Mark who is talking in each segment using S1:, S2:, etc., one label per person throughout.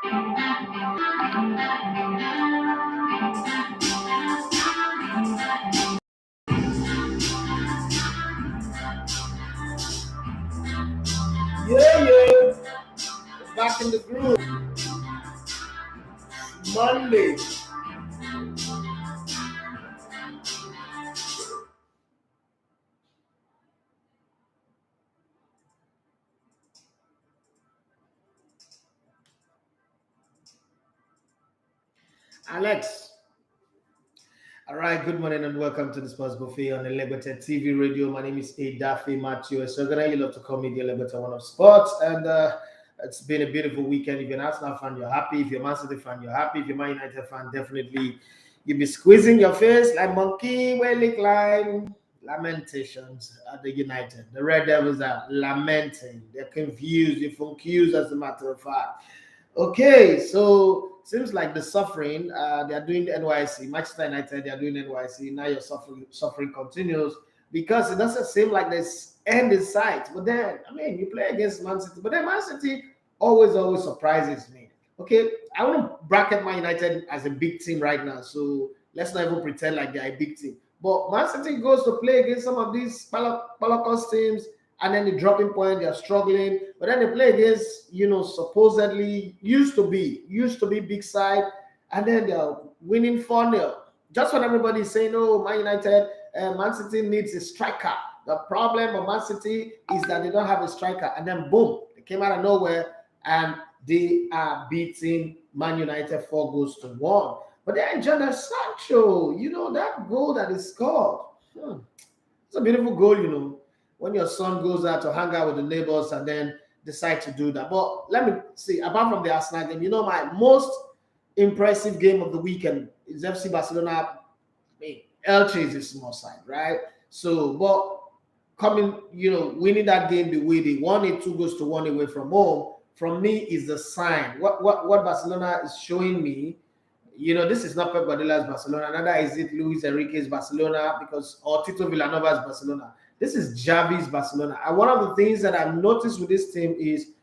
S1: Yeah. Back in the groove. Monday. Alex. All right, good morning and welcome to the Sports Buffet on the Liberty TV radio. My name is Adafi Matthew Esogana. You love to call me the Liberty One of Sports. And it's been a beautiful weekend. If you're an Arsenal fan, you're happy. If you're a Man City fan, you're happy. If you're a Man United fan, definitely you'll be squeezing your face like monkey when they climb. Lamentations at the United. The Red Devils are lamenting. They're confused. They're confused, as a matter of fact. Okay, so seems like the suffering. They are doing the NYC. Manchester United, they are doing NYC. Now your suffering continues because it doesn't seem like there's end in sight. But then, I mean, you play against Man City, but then Man City always surprises me. Okay, I want to bracket Man United as a big team right now, so let's not even pretend like they're a big team. But Man City goes to play against some of these Palacos teams, and then the dropping point, they're struggling. But then they play against, supposedly used to be big side, and then they're winning 4-0. Just when everybody is saying, oh, Man United, Man City needs a striker. The problem of Man City is that they don't have a striker. And then boom, they came out of nowhere and they are beating Man United 4-1. But then Jadon Sancho, that goal that is scored. It's a beautiful goal, when your son goes out to hang out with the neighbors and then decide to do that. But let me see, apart from the Arsenal game, my most impressive game of the weekend is FC Barcelona. I mean, Elche is a small side, right? So, but coming, winning that game the way they won it, 2-1 away from home, from me is the sign. What Barcelona is showing me, this is not Pep Guardiola's Barcelona, neither is it Luis Enrique's Barcelona or Tito Villanova's Barcelona. This is Xavi's Barcelona. And one of the things that I've noticed with this team is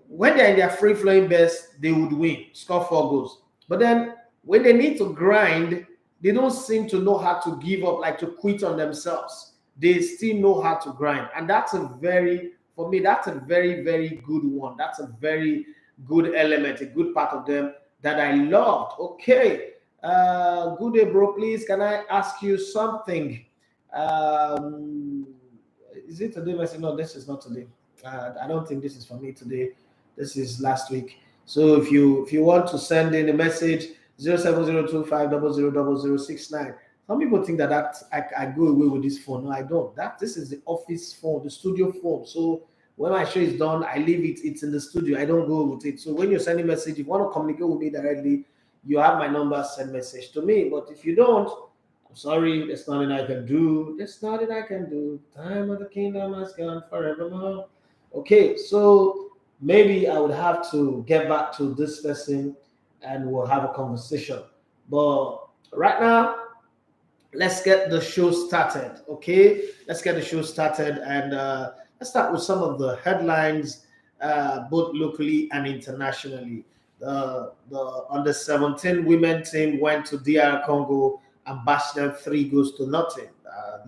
S1: when they're in their free-flowing best, they would win, score 4 goals. But then when they need to grind, they don't seem to know how to give up, like to quit on themselves. They still know how to grind. And that's for me, that's a very, very good one. That's a very good element, a good part of them that I loved. Okay. Good day, bro. Please, can I ask you something? Is it today? No, this is not today. I don't think this is for me today. This is last week. So if you want to send in a message, 07025000069. Some people think that I go away with this phone. No, I don't. This is the office phone, the studio phone. So when my show is done, I leave it. It's in the studio. I don't go with it. So when you're sending a message, if you want to communicate with me directly, you have my number. Send message to me. But if you don't, I'm sorry, there's nothing I can do. There's nothing I can do. Time of the kingdom has gone forevermore. Okay, so maybe I would have to get back to this person and we'll have a conversation. But right now, let's get the show started. Okay, let's get the show started and let's start with some of the headlines, both locally and internationally. The under-17 women team went to DR Congo and bashed them 3-0. The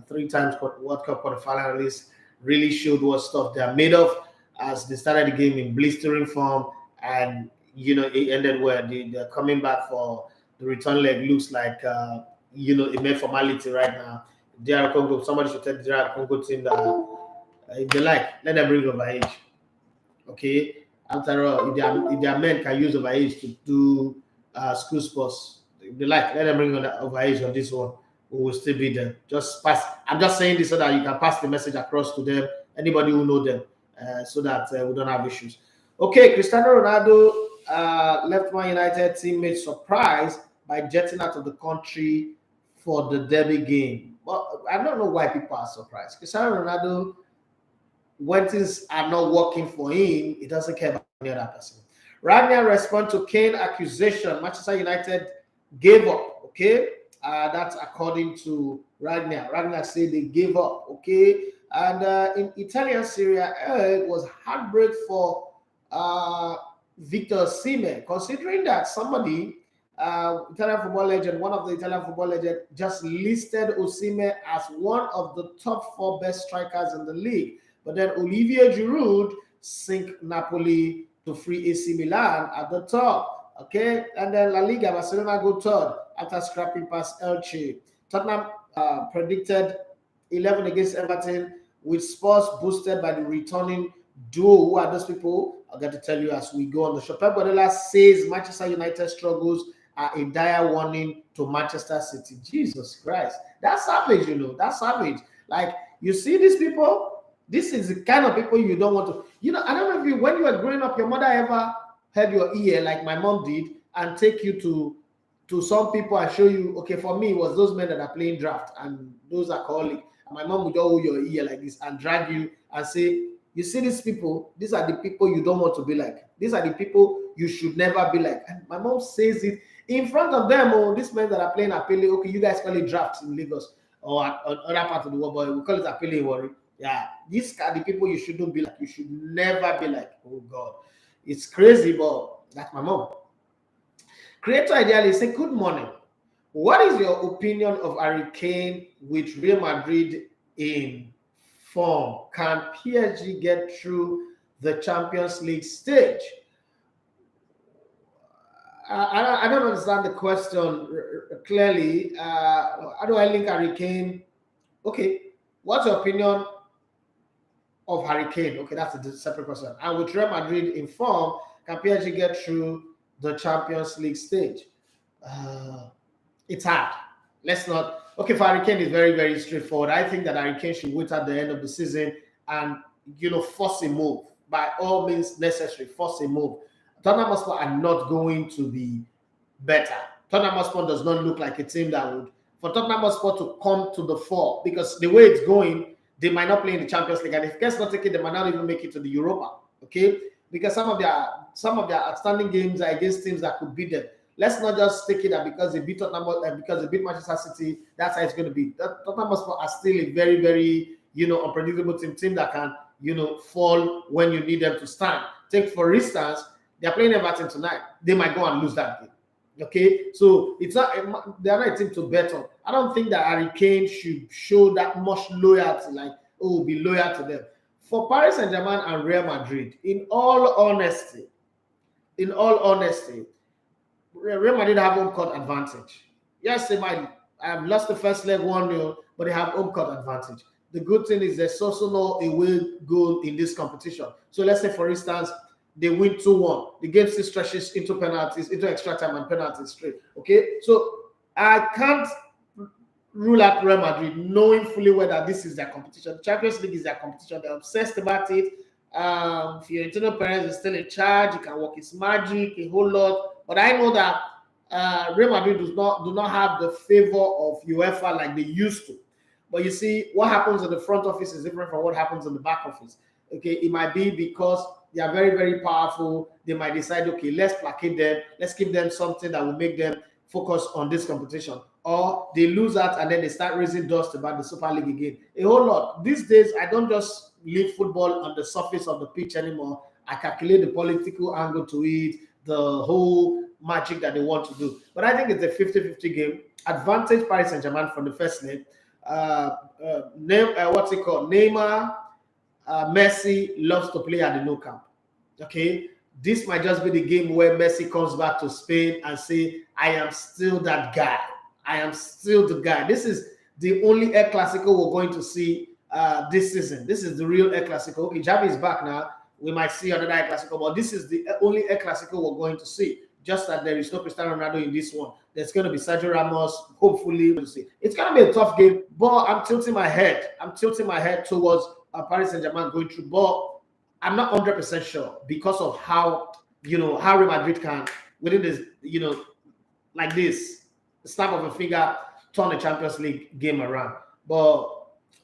S1: 3 times World Cup quarterfinalists really showed what stuff they're made of as they started the game in blistering form, and it ended where they're coming back for the return leg. Looks like a mere formality right now. DR Congo, somebody should tell the DR Congo team that if they like, let them bring overage. Okay, after all, if their men can use overage to do school sports, if they like, let them bring on the overage on this one. We will still be there. Just pass. I'm just saying this so that you can pass the message across to them, anybody who know them, so that we don't have issues. Okay, Cristiano Ronaldo left Man United teammates surprised by jetting out of the country for the derby game. Well, I don't know why people are surprised. Cristiano Ronaldo, when things are not working for him, he doesn't care about any other person. Rangnick respond to Kean accusation. Manchester United gave up. Okay, that's according to Rangnick. Rangnick said they gave up. Okay, and in Italian Serie A, it was heartbreak for Victor Osimhen, considering that somebody, Italian football legend, one of the Italian football legend, just listed Osimhen as one of the top 4 best strikers in the league. But then Olivier Giroud sink Napoli to free AC Milan at the top. Okay, and then La Liga, Barcelona go third after scrapping past Elche. Tottenham predicted 11 against Everton, with Spurs boosted by the returning duo. Who are those people? I'll get to tell you as we go on the show. Pep Guardiola says Manchester United struggles are a dire warning to Manchester City. Jesus Christ. That's savage, you know. That's savage. Like, you see these people? This is the kind of people you don't want to... You know, I don't know if you, when you were growing up, your mother ever held your ear like my mom did and take you to some people and show you, okay, for me, it was those men that are playing draft and those alcoholic. And my mom would hold your ear like this and drag you and say, you see these people, these are the people you don't want to be like. These are the people you should never be like. And my mom says it in front of them. Oh, these men that are playing Apele, okay, you guys call it drafts in Lagos or other part of the world, but we call it Apele worry. Yeah, these are the people you shouldn't be like. You should never be like. Oh God, it's crazy, but that's my mom. Creator Ideally say, good morning. What is your opinion of Harry Kane with Real Madrid in form? Can PSG get through the Champions League stage? I don't understand the question clearly. How do I link Harry Kane? Okay, what's your opinion of Harry Kane? Okay, that's a separate question. And with Real Madrid in form, can PSG get through the Champions League stage? It's hard. Let's not. Okay, for Harry Kane, it's very, very straightforward. I think that Harry Kane should wait at the end of the season and, you know, force a move. By all means necessary, force a move. Tottenham Hotspur are not going to be better. Tottenham Hotspur does not look like a team that would, for Tottenham Hotspur to come to the fore, because the way it's going, they might not play in the Champions League, and if guys not take it, they might not even make it to the Europa. Okay, because some of their outstanding games are against teams that could beat them. Let's not just take it that because they beat Tottenham, because they beat Manchester City, that's how it's going to be. Tottenham Hotspur are still a very, very, you know, unpredictable team that can, you know, fall when you need them to stand. Take, for instance, they're playing Everton tonight. They might go and lose that game. Okay, so it's not, they're not a team to bet on. I don't think that Harry Kane should show that much loyalty, like, oh, be loyal to them. For Paris Saint-Germain and Real Madrid, in all honesty, Real Madrid have home court advantage. Yes, they might have lost the first leg 1-0, but they have home court advantage. The good thing is there's also no away goal in this competition. So let's say, for instance, they win 2-1. The game still stretches into penalties, into extra time and penalties straight. Okay, so I can't rule out Real Madrid knowing fully well that this is their competition. The Champions League is their competition. They're obsessed about it. Fiorentino Perez is still in charge. He can work his magic a whole lot. But I know that Real Madrid do not have the favor of UEFA like they used to. But you see, what happens in the front office is different from what happens in the back office. Okay, it might be because they are very, very powerful. They might decide, okay, let's placate them. Let's give them something that will make them focus on this competition. Or they lose that and then they start raising dust about the Super League again. A whole lot. These days, I don't just leave football on the surface of the pitch anymore. I calculate the political angle to it, the whole magic that they want to do. But I think it's a 50-50 game. Advantage Paris Saint-Germain from the first leg. Neymar, Messi loves to play at the Nou Camp. Okay, this might just be the game where Messi comes back to Spain and say, I am still that guy. I am still the guy. This is the only El Clasico we're going to see this season. This is the real El Clasico. Okay, Xavi is back now. We might see another El Clasico, but this is the only El Clasico we're going to see. Just that there is no Cristiano Ronaldo in this one. There's going to be Sergio Ramos, hopefully. We'll see. It's going to be a tough game, but I'm tilting my head. Towards Paris Saint-Germain going through, but I'm not 100% sure because of how, you know, how Real Madrid can, within this, you know, like this, snap of a finger, turn the Champions League game around. But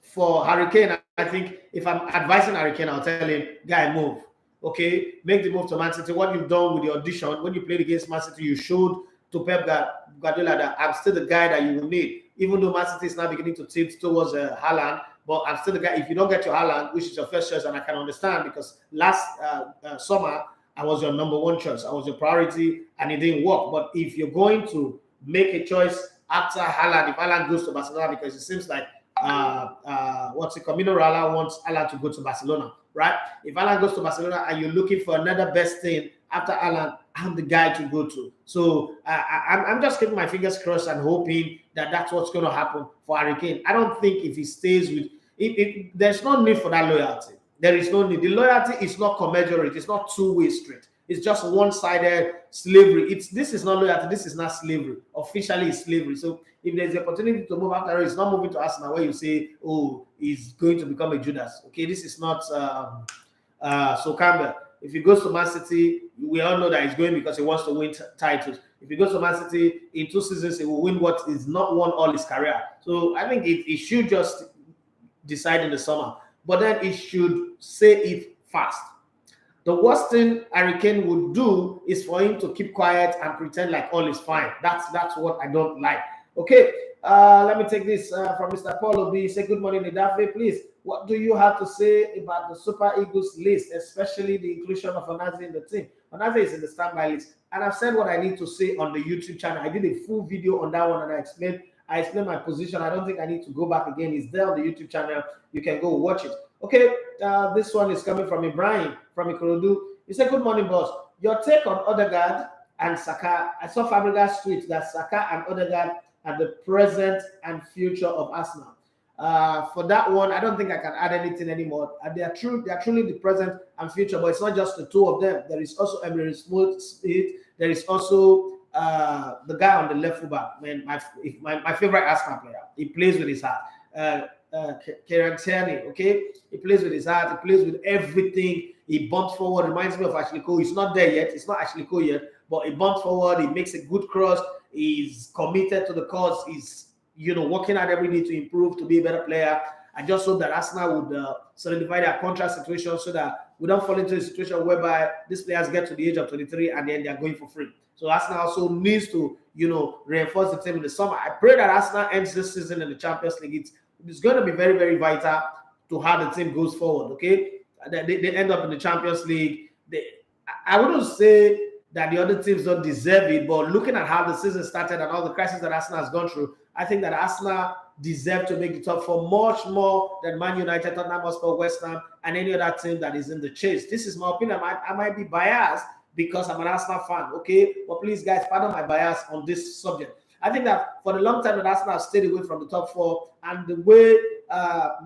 S1: for Harry Kane, I think if I'm advising Harry Kane, I'll tell him, guy, move. Okay, make the move to Man City. What you've done with the audition, when you played against Man City, you showed to Pep Guardiola that I'm still the guy that you will need. Even though Man City is now beginning to tilt towards Haaland, but I'm still the guy. If you don't get your Haaland, which is your first choice, and I can understand because last summer I was your number one choice. I was your priority, and it didn't work. But if you're going to make a choice after Haaland, if Haaland goes to Barcelona, because it seems like Mino Raiola wants Haaland to go to Barcelona, right? If Haaland goes to Barcelona and you're looking for another best thing after Haaland, I'm the guy to go to. So I'm just keeping my fingers crossed and hoping that that's what's going to happen for Harry Kane. I don't think if he stays with, there's no need for that loyalty. There is no need. The loyalty is not commensurate. It's not two-way street. It's just one-sided slavery. This is not loyalty. This is not slavery. Officially, it's slavery. So if there's the opportunity to move after, it's not moving to Arsenal where you say, oh, he's going to become a Judas. Okay, this is not so Campbell. If he goes to Man City, we all know that he's going because he wants to win titles. If he goes to Man City, in 2 seasons, he will win what is not won all his career. So I think it should just decide in the summer. But then it should say it fast. The worst thing Harry Kane would do is for him to keep quiet and pretend like all is fine. That's what I don't like. Okay, let me take this from Mr. Paul Obi. Say good morning, Idafe. Please, what do you have to say about the Super Eagles list, especially the inclusion of Onaze in the team? Onaze is in the standby list, and I've said what I need to say on the YouTube channel. I did a full video on that one, and I explained my position. I don't think I need to go back again. It's there on the YouTube channel. You can go watch it. Okay, this one is coming from Ibrahim from Ikorodu. He said, good morning, boss. Your take on Odegaard and Saka. I saw Fabregas tweet that Saka and Odegaard are the present and future of Arsenal. For that one, I don't think I can add anything anymore. They are truly the present and future, but it's not just the two of them. There is also Emre Smith. There is also the guy on the left fullback, man, my favorite Arsenal player. He plays with his heart. Kean, okay? He plays with his heart. He plays with everything. He bumps forward. Reminds me of Ashley Cole. He's not there yet. It's not Ashley Cole yet, but he bumps forward. He makes a good cross. He's committed to the cause. He's working at every day to improve, to be a better player. I just hope that Arsenal would solidify their contract situation so that we don't fall into a situation whereby these players get to the age of 23 and then they're going for free. So Arsenal also needs to, reinforce the team in the summer. I pray that Arsenal ends this season in the Champions League. It's going to be very, very vital to how the team goes forward, okay? They end up in the Champions League. I wouldn't say that the other teams don't deserve it, but looking at how the season started and all the crises that Arsenal has gone through, I think that Arsenal deserve to make the top four much more than Man United, Tottenham Hotspur, West Ham, and any other team that is in the chase. This is my opinion. I might be biased because I'm an Arsenal fan, okay? But please, guys, pardon my bias on this subject. I think that for the long time that Arsenal have stayed away from the top four, and the way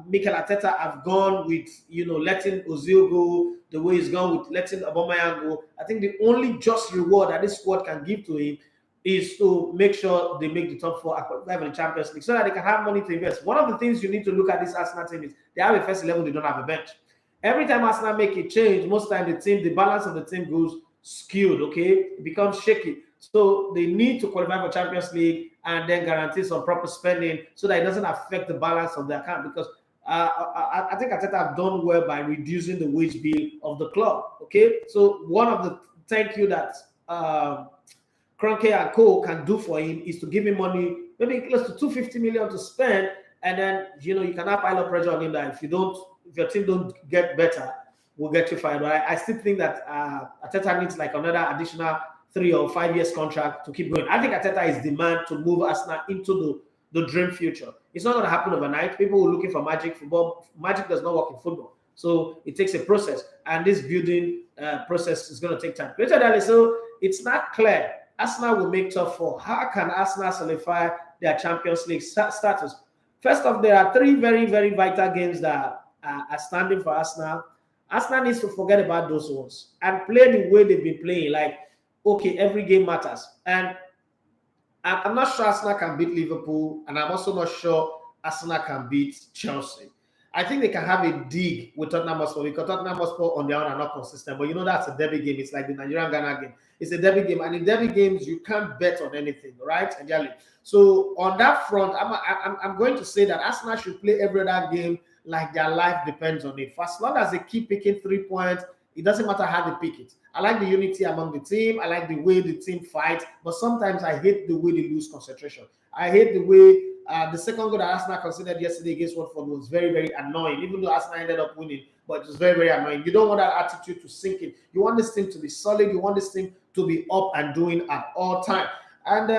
S1: Mikel Arteta have gone with, letting Ozil go, the way he's gone with letting Aubameyang go, I think the only just reward that this squad can give to him is to make sure they make the top four in the Champions League so that they can have money to invest. One of the things you need to look at this Arsenal team is they have a first 11, they don't have a bench. Every time Arsenal make a change, most time the balance of the team goes skewed, okay? It becomes shaky. So they need to qualify for Champions League and then guarantee some proper spending so that it doesn't affect the balance of the account, because I think Arteta have done well by reducing the wage bill of the club, okay? So one of the thank you that Kroenke and Co can do for him is to give him money, maybe close to 250 million to spend, and then you can have pile of pressure on him that if your team don't get better, we'll get you fired. But I still think that Arteta needs like another additional 3 or 5 years contract to keep going. I think Arteta is the man to move Arsenal into the dream future. It's not going to happen overnight. People are looking for magic. Football magic does not work in football, so it takes a process, and this building process is going to take time. So it's not clear. Arsenal will make top four. How can Arsenal solidify their Champions League status? First off, there are 3 very, very vital games that are standing for Arsenal. Arsenal needs to forget about those ones and play the way they've been playing. Like, okay, every game matters. And I'm not sure Arsenal can beat Liverpool, and I'm also not sure Arsenal can beat Chelsea. I think they can have a dig with Tottenham Hotspur, because Tottenham Hotspur on their own are not consistent. But that's a derby game. It's like the Nigerian Ghana game. It's a derby game, and in derby games you can't bet on anything, right? So on that front, I'm going to say that Arsenal should play every other game like their life depends on it. For as long as they keep picking 3 points, it doesn't matter how they pick it. I like the unity among the team. I like the way the team fights, but sometimes I hate the way they lose concentration. I hate the way the second goal that Arsenal considered yesterday against Watford was very, very annoying. Even though Arsenal ended up winning, but it's very, very annoying. You don't want that attitude to sink in. You want this team to be solid. You want this team to be up and doing at all time. And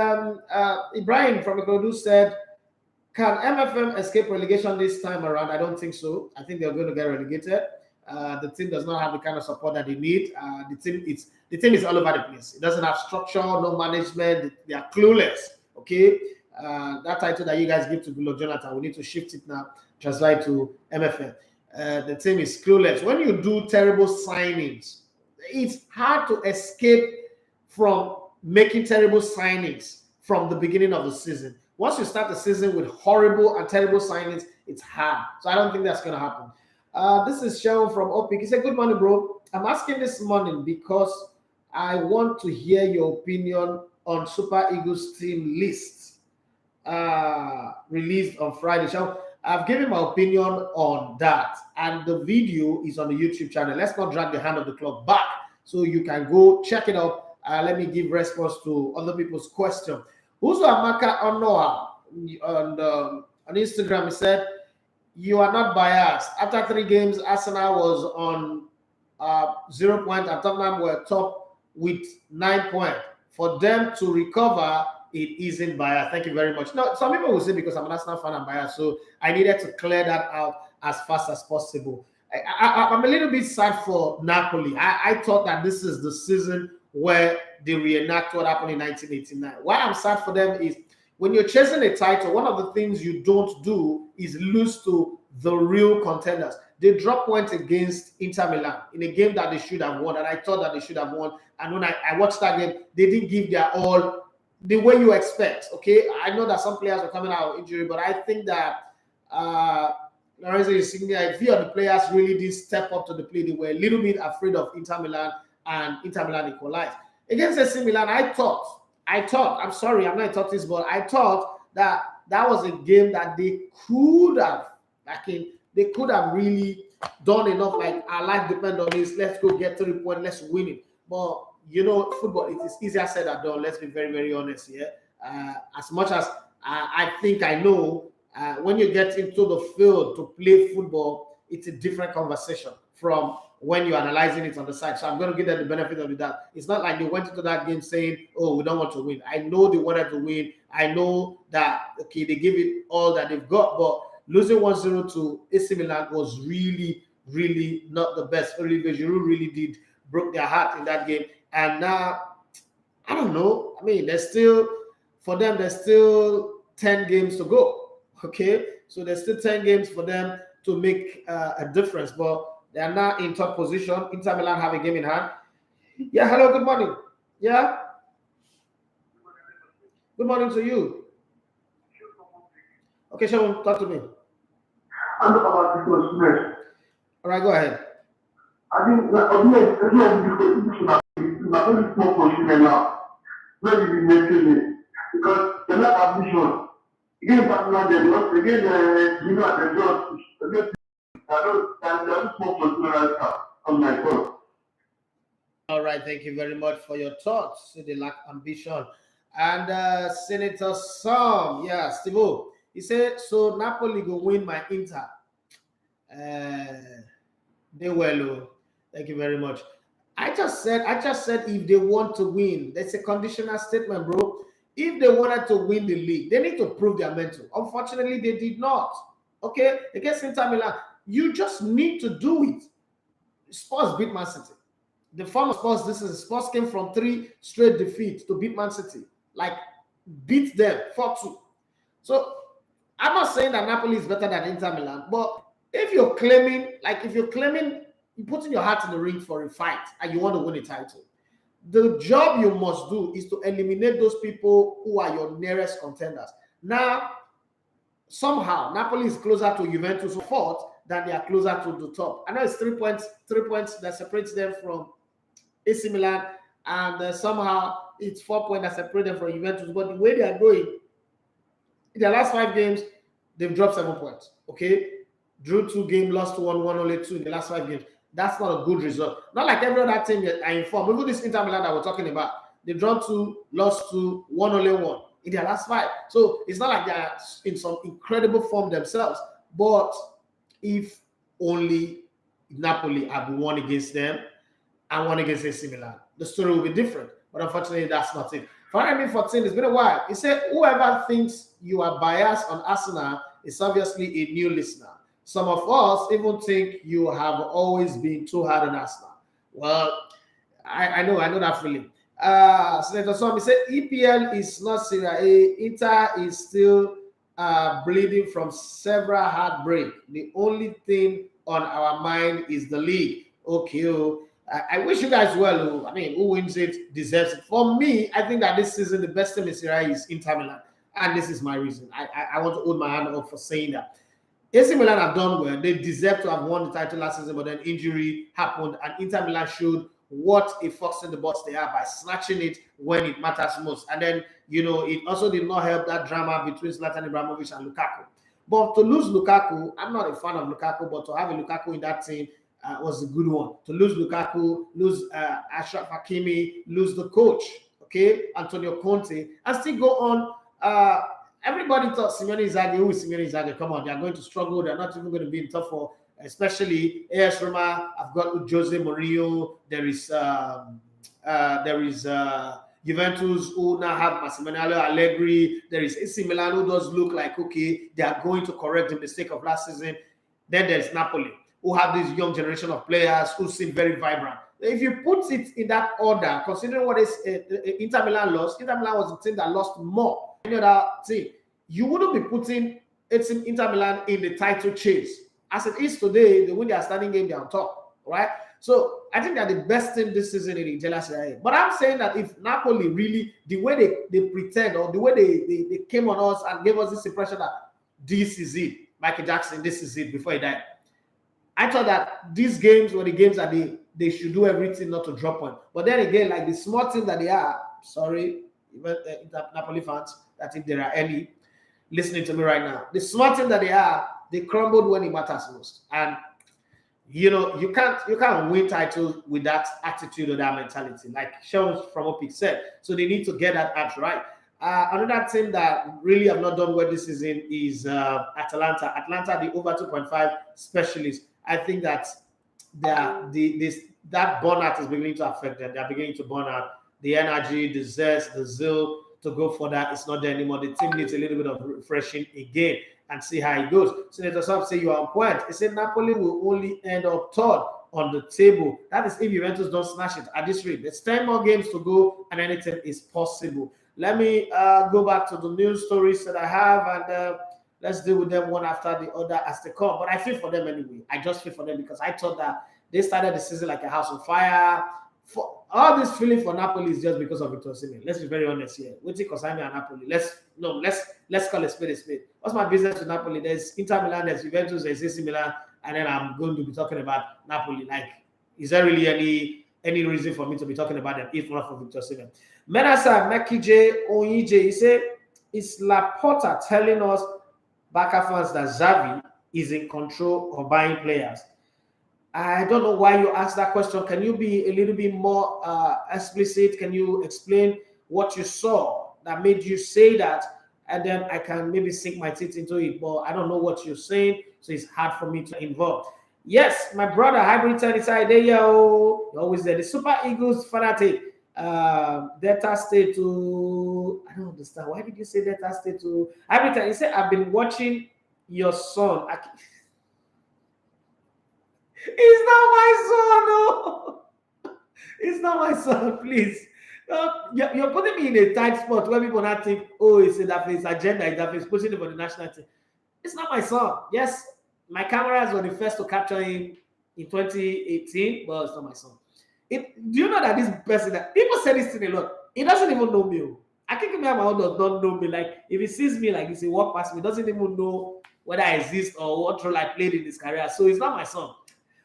S1: Ibrahim from Ikorodu said, can MFM escape relegation this time around? I don't think so. I think they're going to get relegated. The team does not have the kind of support that they need. The team is all over the place. It doesn't have structure, no management. They are clueless. Okay, that title that you guys give to Bilo Jonathan, we need to shift it now, transfer it to MFM. The team is clueless. When you do terrible signings, it's hard to escape from making terrible signings from the beginning of the season. Once you start the season with horrible and terrible signings, it's hard. So I don't think that's going to happen. This is Sharon from Opik. He said, good morning, bro. I'm asking this morning because I want to hear your opinion on Super Eagles team list released on Friday. So I've given my opinion on that. And the video is on the YouTube channel. Let's not drag the hand of the clock back. So you can go check it out. Let me give response to other people's question. Who's Marca on Noah on Instagram? He said, you are not biased. After 3 games, Arsenal was on 0 points and Tottenham were top with 9 points. For them to recover, it isn't biased. Thank you very much. Now, some people will say because I'm an Arsenal fan, I'm biased. So I needed to clear that out as fast as possible. I'm a little bit sad for Napoli. I thought that this is the season where they reenact what happened in 1989. Why I'm sad for them is when you're chasing a title, one of the things you don't do is lose to the real contenders. They dropped points against Inter Milan in a game that they should have won, and I thought that they should have won. And when I watched that game, they didn't give their all the way you expect. Okay, I know that some players were coming out of injury, but I think that Lorenzo Insigne, I feel the players really did step up to the plate. They were a little bit afraid of Inter Milan, and Inter Milan equalized. Against AC Milan, I thought, I'm sorry, I'm not a tortoise, but I thought that was a game that they could have, they could have really done enough, like our life depends on this, let's go get 3 points, let's win it. But, you know, football, it is easier said than done, let's be very, very honest here. As much as I think I know, when you get into the field to play football, it's a different conversation from when you're analyzing it on the side. So I'm going to give them the benefit of the doubt. It's not like they went into that game saying, oh, we don't want to win. I know they wanted to win. I know that, okay, they give it all that they've got, but losing 1-0 to AC Milan was really, really not the best. Olivier Giroud really broke their heart in that game. And now, I don't know. I mean, there's still 10 games to go. Okay? So there's still 10 games for them to make a difference. But they are now in top position. Inter Milan have a game in hand. Yeah, hello, good morning. Yeah? Good morning to you. Okay, Sean, talk to me.
S2: I'm about this was
S1: All right, go ahead.
S2: I think that not very small position now. Where did you mention it? Because they're not ambition. Again, Batman, they lost again, you know, they lost.
S1: All right, thank you very much for your thoughts. So they lack ambition. And Senator Sam, yeah, Steve, he said, so Napoli will win my Inter. They will. Thank you very much. I just said if they want to win, that's a conditional statement, bro. If they wanted to win the league, they need to prove their mental. Unfortunately, they did not. Okay, against Inter Milan, you just need to do it. Spurs beat Man City. The form of Spurs came from 3 straight defeats to beat Man City. Like, beat them 4-2. So, I'm not saying that Napoli is better than Inter Milan, but if you're claiming, you're putting your heart in the ring for a fight and you want to win a title, the job you must do is to eliminate those people who are your nearest contenders. Now, somehow, Napoli is closer to Juventus fourth than they are closer to the top. I know it's 3 points that separates them from AC Milan, and somehow it's 4 points that separate them from Juventus. But the way they are going, in their last 5 games, they've dropped 7 points. Okay? Drew 2 games, lost 1, won only 2 in the last 5 games. That's not a good result. Not like every other team that are informed. Even this Inter Milan that we're talking about, they've drawn 2, lost 2, won only 1 in their last 5. So it's not like they're in some incredible form themselves. But if only Napoli have won against them and won against AC Milan. The story will be different. But unfortunately, that's not it. For 14, it's been a while. He said, whoever thinks you are biased on Arsenal is obviously a new listener. Some of us even think you have always been too hard on Arsenal. Well, I know that feeling. Senator Swami said EPL is not Serie A. Inter is still bleeding from several heartbreak. The only thing on our mind is the league. Okay, I wish you guys well. I mean, who wins it deserves it. For me, I think that this season the best team in Serie A is Inter Milan, and this is my reason. I want to hold my hand up for saying that. AC Milan have done well. They deserve to have won the title last season, but then injury happened, and Inter Milan showed what a fox in the box they are by snatching it when it matters most. And then, it also did not help that drama between Zlatan Ibrahimovic and Lukaku. But to lose Lukaku, I'm not a fan of Lukaku, but to have a Lukaku in that team was a good one. To lose Lukaku, lose Achraf Hakimi, lose the coach, okay, Antonio Conte, and still go on. Everybody thought Simone Inzaghi, who is Simone Inzaghi? Come on, they are going to struggle. They're not even going to be in top four. Especially AS Roma. I've got Jose Mourinho. There is Juventus, who now have Massimiliano Allegri. There is AC Milan, who does look like, okay, they are going to correct the mistake of last season. Then there's Napoli, who have this young generation of players who seem very vibrant. If you put it in that order, considering what is Inter Milan lost, Inter Milan was the team that lost more than any other team. You wouldn't be putting Inter Milan in the title chase. As it is today, they win their standing game, they're on top, right? So I think they're the best team this season in the Italian Serie A. But I'm saying that if Napoli really, the way they pretend, or the way they came on us and gave us this impression that this is it, Michael Jackson, this is it, before he died. I thought that these games were the games that they should do everything not to drop one. But then again, like the small team that they are, sorry, even Napoli fans, that if there are any listening to me right now, the small team that they are, they crumbled when it matters most. And you can't win titles with that attitude or that mentality, like Sean from Opik said. So they need to get that act right. Another team that really have not done well this season is Atalanta. Atlanta, the over 2.5 specialist. I think that that burnout is beginning to affect them. They're beginning to burn out. The energy, the zest, the zeal to go for that is not there anymore. The team needs a little bit of refreshing again and see how it goes. Senator Sam say you are on point. He said Napoli will only end up third on the table. That is if Juventus don't smash it at this rate. There's 10 more games to go and anything is possible. Let me go back to the news stories that I have, and let's deal with them one after the other as they come. But I feel for them anyway. I just feel for them because I thought that they started the season like a house on fire. For all this feeling for Napoli is just because of Victor Osimhen. Let's be very honest here. What's it concern me and Napoli? Let's call a spade a spade. What's my business with Napoli? There's Inter Milan, there's Juventus, there's AC Milan, and then I'm going to be talking about Napoli. Like, is there really any reason for me to be talking about them if not for Victor Osimhen? Menasa Mekije Onyije, he said, it's Laporta telling us Barca fans that Xavi is in control of buying players. I don't know why you asked that question. Can you be a little bit more explicit? Can you explain what you saw that made you say that? And then I can maybe sink my teeth into it. But I don't know what you're saying, so it's hard for me to involve. Yes, my brother, Hybrid 10 inside there, yo. You're always there. The Super Eagles fanatic. Delta State to... I don't understand. Why did you say Delta State to... Hybrid 10, he said, I've been watching your son. He's not my son, no. It's not my son, please. You're putting me in a tight spot where people not think, oh, it's that his agenda is that he's pushing it for the national team. It's not my son. Yes, my cameras were the first to capture him in 2018, but it's not my son. Do you know that this person, that people say this to me a lot, he doesn't even know me. I think my own does not know me. Like, if he sees me like this, he walk past me, doesn't even know whether I exist or what role I played in his career. So it's not my son.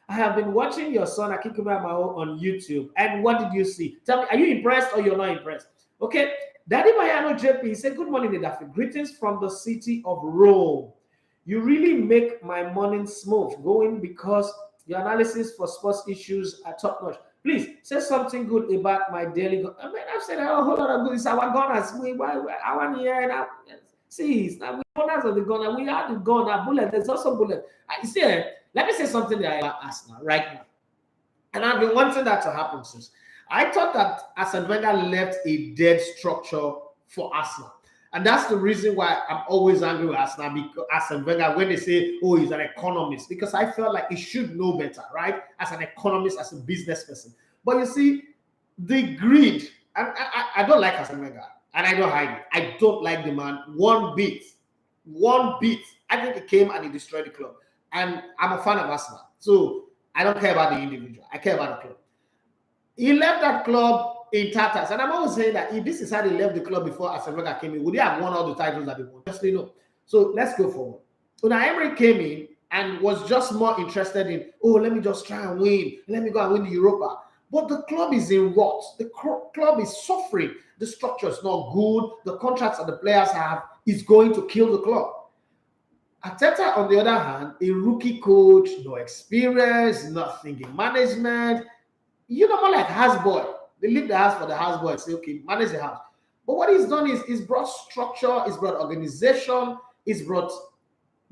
S1: I have been watching your son, Akikume Amao, on YouTube. And what did you see? Tell me, are you impressed or you're not impressed? Okay. Daddy Mayano JP, he said, good morning, Nidafi. Greetings from the city of Rome. You really make my morning smooth going because your analysis for sports issues are top notch. Please say something good about my daily. I mean, I've said a whole lot of good. It's our gunners. I want to hear now. See, it's now we gunners of the gunner. We have the gunner bullet. There's also bullet. I see. Let me say something that I ask now, right now. And I've been wanting that to happen since. I thought that Arsene Wenger left a dead structure for Arsenal. And that's the reason why I'm always angry with Arsenal, because Arsene Wenger, when they say, oh, he's an economist, because I felt like he should know better, right? As an economist, as a business person. But you see, the greed, and I don't like Arsene Wenger, and I don't hide it. I don't like the man one bit. One bit. I think he came and he destroyed the club. And I'm a fan of Arsenal. So I don't care about the individual. I care about the club. He left that club in tatters. And I'm always saying that if this is how he left the club before Arsene Wenger came in, would he have won all the titles that he won? Honestly, no. So let's go forward. Unai Emery came in and was just more interested in, oh, let me just try and win. Let me go and win the Europa. But the club is in rot. The club is suffering. The structure is not good. The contracts that the players have is going to kill the club. Arteta, on the other hand, a rookie coach, no experience, nothing in management. You know, more like houseboy. They leave the house for the houseboy and say, okay, manage the house. But what he's done is he's brought structure, he's brought organization, he's brought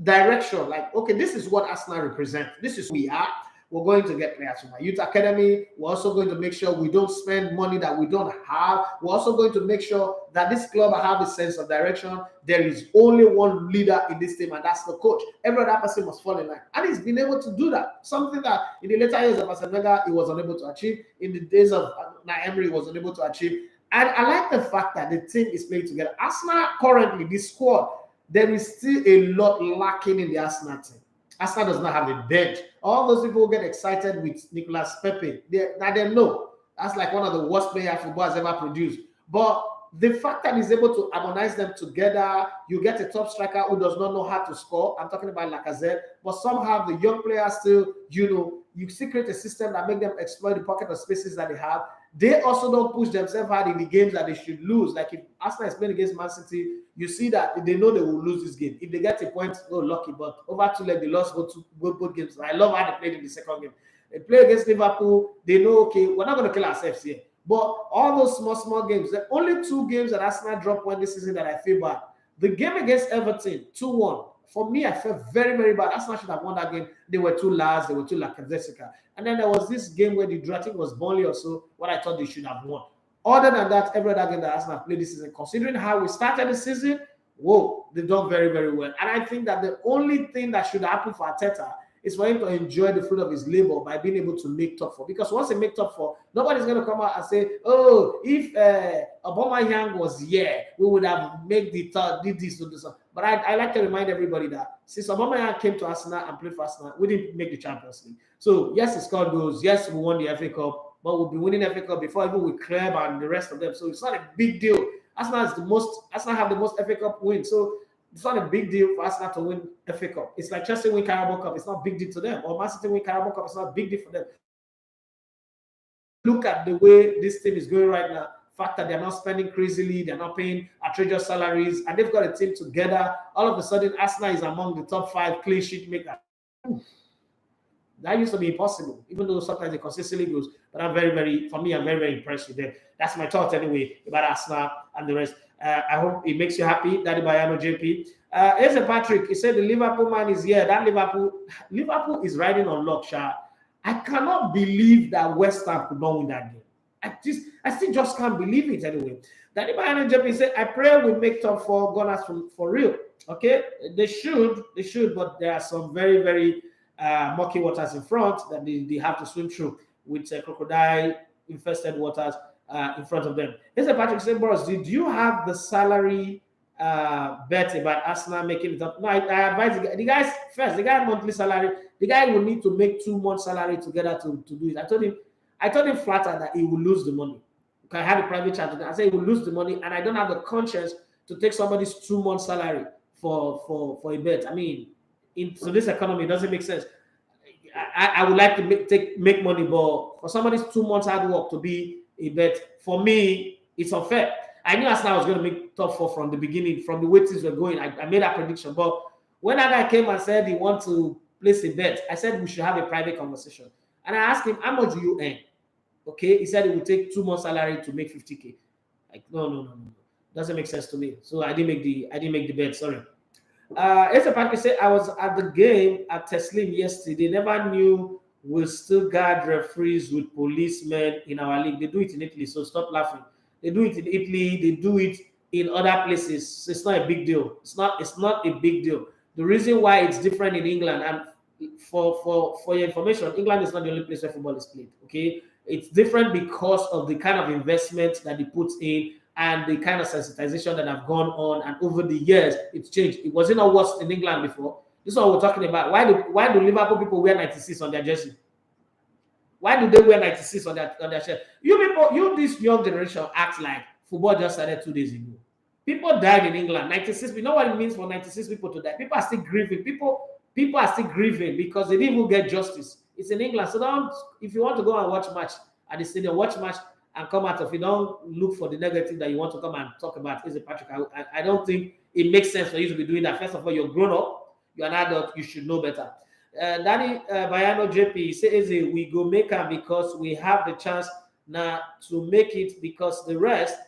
S1: direction. Like, okay, this is what Arsenal represents. This is who we are. We're going to get players from our youth academy. We're also going to make sure we don't spend money that we don't have. We're also going to make sure that this club have a sense of direction. There is only one leader in this team, and that's the coach. Every other person must fall in line. And he's been able to do that. Something that in the later years of Arsene Wenger, he was unable to achieve. In the days of Unai Emery, he was unable to achieve. And I like the fact that the team is playing together. Arsenal currently, this squad, there is still a lot lacking in the Arsenal team. Arsenal does not have a bench. All those people who get excited with Nicolas Pepe, they know that's like one of the worst players football has ever produced. But the fact that he's able to harmonize them together, you get a top striker who does not know how to score. I'm talking about Lacazette. But somehow the young players still, you still create a system that make them exploit the pocket of spaces that they have. They also don't push themselves hard in the games that they should lose. Like if Arsenal is playing against Man City, you see that they know they will lose this game. If they get a point, oh, lucky. But over 2 legs, they lost both games. I love how they played in the second game. They play against Liverpool. They know, okay, we're not going to kill ourselves here. But all those small games, the only 2 games that Arsenal dropped one this season that I feel bad. The game against Everton, 2-1. For me, I felt very, very bad. Arsenal should have won that game. They were too last. They were too lackadaisical. And then there was this game where the draw, I think it was Burnley or so, what I thought they should have won. Other than that, every other game that Arsenal played this season, considering how we started the season, whoa, they've done very, very well. And I think that the only thing that should happen for Arteta is for him to enjoy the fruit of his labor by being able to make top 4. Because once he make top 4, nobody's going to come out and say, oh, if Aubameyang was here, we would have made the third, did this, do this. But I like to remind everybody that since Aubameyang came to Arsenal and played for Arsenal, we didn't make the Champions League. So, yes, he scored goals. Yes, we won the FA Cup. But we'll be winning FA Cup before even with Club and the rest of them. So, it's not a big deal. Arsenal have the most FA Cup wins. So, it's not a big deal for Arsenal to win FA Cup. It's like Chelsea win Carabao Cup. It's not a big deal to them. Or Man City win Carabao Cup. It's not a big deal for them. Look at the way this team is going right now. The fact that they're not spending crazily, they're not paying outrageous salaries, and they've got a team together. All of a sudden, Arsenal is among the top 5 clean sheet makers. That used to be impossible, even though sometimes they consistently lose. But I'm very, very impressed with them. That's my thought anyway about Arsenal and the rest. I hope it makes you happy, Daddy Bayano JP. Here's a Patrick. He said the Liverpool man is here. That Liverpool is riding on luck, Sha. I cannot believe that West Ham could not win that game. I still just can't believe it anyway. Daddy Bayano JP said, I pray we make top 4 gunners for real. Okay, they should, but there are some very, very murky waters in front that they have to swim through with crocodile-infested waters in front of them. Here's a Patrick saying, Boris, did you have the salary bet about Arsenal making it up? No, I advise the guys first. The guy monthly salary. The guy will need to make 2 months salary together to do it. I told him flat out that he will lose the money. I had a private chat with him. I said he will lose the money, and I don't have the conscience to take somebody's 2 months salary for a bet. I mean, in this economy, it doesn't make sense. I would like to make money, but for somebody's 2 months hard work to be a bet, for me, it's unfair. I knew Arsenal was going to make top 4 from the beginning, from the way things were going. I made that prediction. But when that guy came and said he wants to place a bet, I said we should have a private conversation. And I asked him, how much do you earn? Okay, he said it would take 2 months salary to make 50K. Like, no. Doesn't make sense to me. So I didn't make the bet, sorry. Esa Patrick said, I was at the game at Teslim yesterday. They never knew we'll still guard referees with policemen in our league. They do it in Italy, so stop laughing. They do it in Italy. They do it in other places. It's not a big deal. It's not a big deal. The reason why it's different in England, and for your information, England is not the only place where football is played. Okay, it's different because of the kind of investment that they put in and the kind of sensitization that have gone on, and over the years it's changed. It wasn't not worse in England before. This is what we're talking about. Why do Liverpool people wear 96 on their jersey? Why do they wear 96 on their shirt? You people, this young generation act like football just started 2 days ago. People died in England. 96. We know what it means for 96 people to die. People are still grieving. People are still grieving because they didn't even get justice. It's in England. So don't, if you want to go and watch match at the stadium, watch match and come out of it. Don't look for the negative that you want to come and talk about. Is it Patrick? I don't think it makes sense for you to be doing that. First of all, you're grown up, you're an adult, you should know better. Danny Bayano JP says we go make them because we have the chance now to make it, because the rest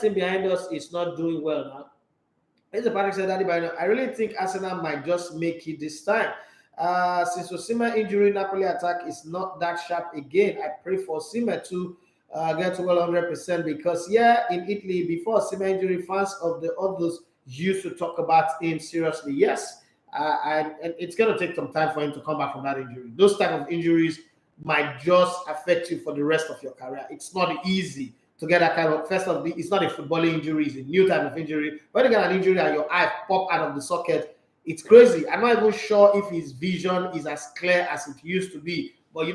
S1: team behind us is not doing well now. As the Patrick said, Danny Bayano, I really think Arsenal might just make it this time. Since Osimhen injury, Napoli attack is not that sharp again. I pray for Osimhen to get to 100%, because in Italy before Osimhen injury, fans of the others used to talk about him seriously. Yes. And it's going to take some time for him to come back from that injury. Those type of injuries might just affect you for the rest of your career. It's not easy to get that kind of, it's not a footballing injury, it's a new type of injury. When you get an injury and your eye pop out of the socket, it's crazy. I'm not even sure if his vision is as clear as it used to be. But,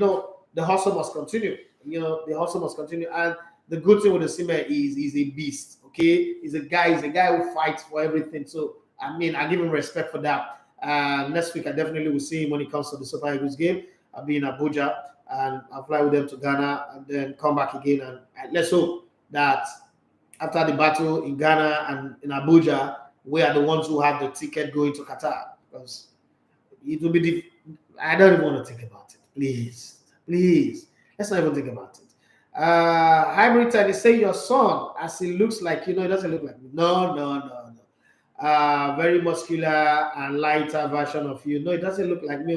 S1: the hustle must continue. And the good thing with Osimhen is he's a beast, okay? He's a guy who fights for everything. So, I give him respect for that. Next week, I definitely will see him when it comes to the Super Eagles game. I'll be in Abuja and I'll fly with them to Ghana and then come back again. And let's hope that after the battle in Ghana and in Abuja, we are the ones who have the ticket going to Qatar. Because it will be I don't even want to think about it. Please. Let's not even think about it. Hybrid Teddy, say your son, as he looks like, it doesn't look like me. No. Very muscular and lighter version of you. No, it doesn't look like me.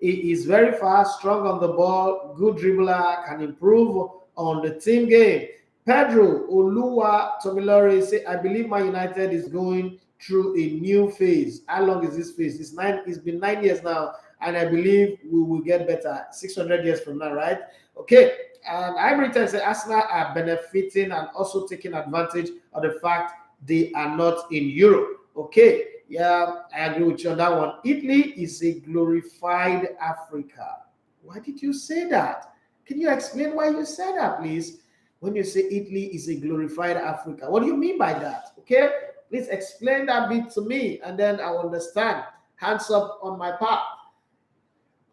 S1: He is very fast, strong on the ball, good dribbler, can improve on the team game. Pedro Oluwa Tomilore say, I believe Man United is going through a new phase. How long is this phase? It's been 9 years now, and I believe we will get better 600 years from now, right? Okay. And Hybrid say Arsenal are benefiting and also taking advantage of the fact they are not in Europe. Okay, yeah, I agree with you on that one. Italy is a glorified Africa. Why did you say that? Can you explain why you said that, please? When you say Italy is a glorified Africa, what do you mean by that? Okay, please explain that bit to me, and then I'll understand. Hands up on my part.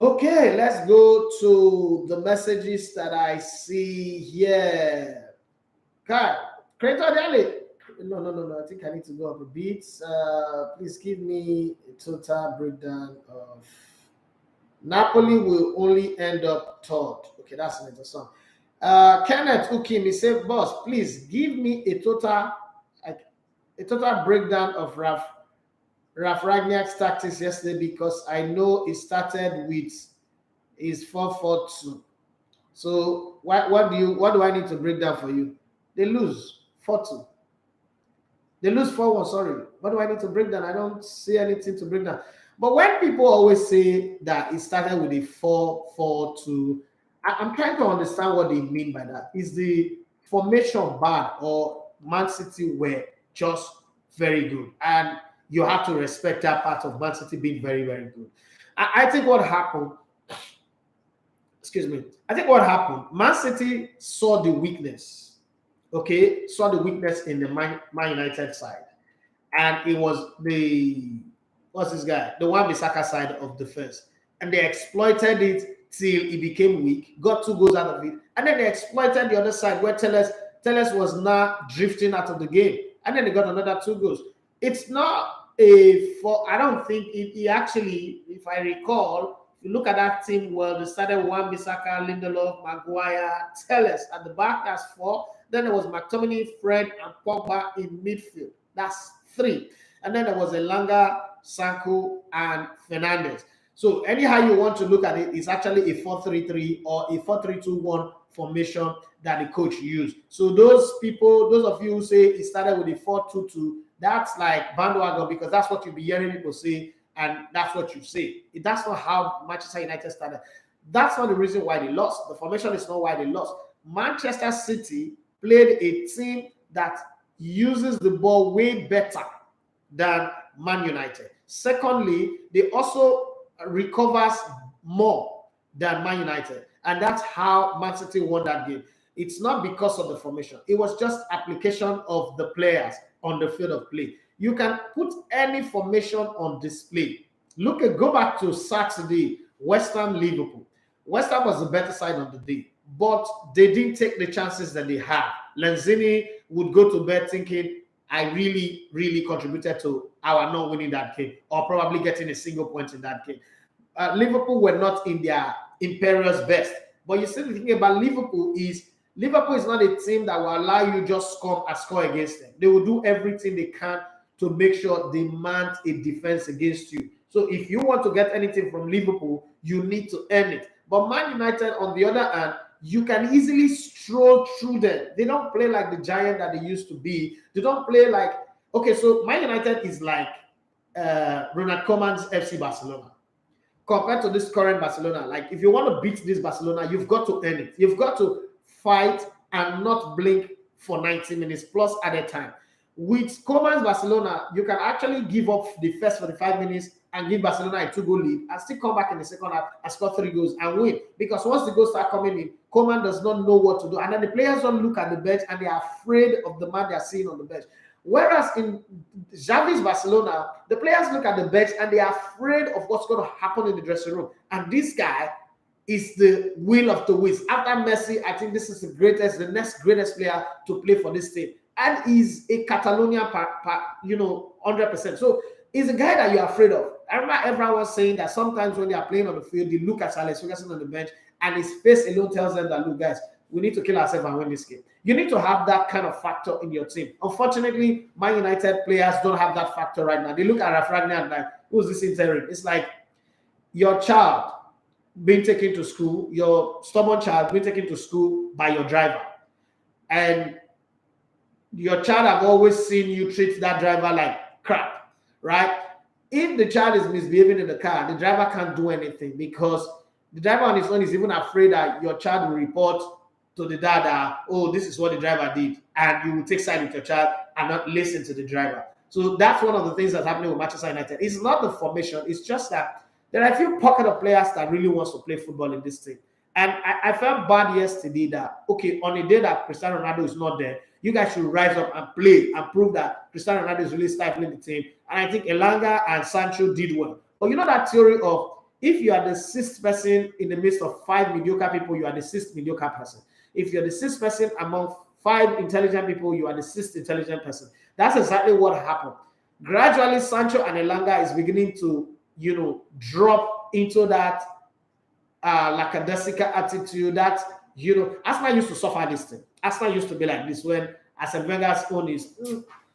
S1: Okay, let's go to the messages that I see here. Okay, Creator Daily. No. I think I need to go up a bit. Please give me a total breakdown of Napoli will only end up third. Okay, that's an interesting. Kenneth Ukim, he said, boss, please give me a total breakdown of Ralf Rangnick's tactics yesterday, because I know it started with his 4-4-2. So what do I need to break down for you? They lose 4-2. They lose 4-1, sorry. What do I need to break down? I don't see anything to break down. But when people always say that it started with a 4-4-2, I'm trying to understand what they mean by that. Is the formation bad, or Man City were just very good? And you have to respect that part of Man City being very, very good. I think what happened, Man City saw the weakness. Okay, saw the weakness in the Man United side, and it was the Wan-Bissaka side of defense, and they exploited it till it became weak, got 2 goals out of it, and then they exploited the other side where Telles was now drifting out of the game, and then they got another 2 goals. It's not I don't think it actually, if I recall, if you look at that team, well, they started Wan-Bissaka, Lindelof, Maguire, Telles at the back, that's 4. Then there was McTominay, Fred, and Pogba in midfield. That's 3. And then there was Elanga, Sanko, and Fernandez. So anyhow you want to look at it, it's actually a 4-3-3 or a 4-3-2-1 formation that the coach used. So those of you who say it started with a 4-2-2, that's like bandwagon, because that's what you'll be hearing people say, and that's what you say. That's not how Manchester United started. That's not the reason why they lost. The formation is not why they lost. Manchester City played a team that uses the ball way better than Man United. Secondly, they also recovers more than Man United. And that's how Man City won that game. It's not because of the formation. It was just application of the players on the field of play. You can put any formation on display. Go back to Saturday, West Ham Liverpool. West Ham was the better side on the day, but they didn't take the chances that they had. Lanzini would go to bed thinking, I really, really contributed to our not winning that game, or probably getting a single point in that game. Liverpool were not in their imperious best. But you see, the thing about Liverpool is not a team that will allow you just come and score against them. They will do everything they can to make sure they mount a defense against you. So if you want to get anything from Liverpool, you need to earn it. But Man United, on the other hand, you can easily stroll through them. They don't play like the giant that they used to be. They don't play like, okay, so Man United is like Ronald Koeman's FC Barcelona. Compared to this current Barcelona, like if you want to beat this Barcelona, you've got to earn it. You've got to fight and not blink for 90 minutes plus at a time. With Koeman's Barcelona, you can actually give up the first 45 minutes and give Barcelona a 2-goal lead and still come back in the second half and score 3 goals and win. Because once the goals start coming in, Koeman does not know what to do. And then the players don't look at the bench and they are afraid of the man they are seeing on the bench. Whereas in Xavi's Barcelona, the players look at the bench and they are afraid of what's going to happen in the dressing room. And this guy is the will of the wisp. After Messi, I think this is the next greatest player to play for this team. And he's a Catalonian, 100%. So he's a guy that you're afraid of. I remember everyone was saying that sometimes when they are playing on the field, they look at Alex Ferguson on the bench and his face alone tells them that, look, guys, we need to kill ourselves and win this game. You need to have that kind of factor in your team. Unfortunately, Man United players don't have that factor right now. They look at Ralf Rangnick and like, who's this interim? It's like your child being taken to school, your stubborn child being taken to school by your driver. And your child have always seen you treat that driver like crap, right? If the child is misbehaving in the car, the driver can't do anything because the driver on his own is even afraid that your child will report to the dad that, oh, this is what the driver did, and you will take side with your child and not listen to the driver. So that's one of the things that's happening with Manchester United. It's not the formation, it's just that there are a few pocket of players that really wants to play football in this team. And I felt bad yesterday that, okay, on a day that Cristiano Ronaldo is not there, you guys should rise up and play and prove that Cristiano Ronaldo is really stifling the team. And I think Elanga and Sancho did well. But you know that theory of if you are the sixth person in the midst of 5 mediocre people, you are the sixth mediocre person. If you're the sixth person among 5 intelligent people, you are the sixth intelligent person. That's exactly what happened. Gradually, Sancho and Elanga is beginning to, drop into that lackadaisical attitude that, Arsenal used to suffer this thing. Arsenal used to be like this when Arsene Wenger's own is,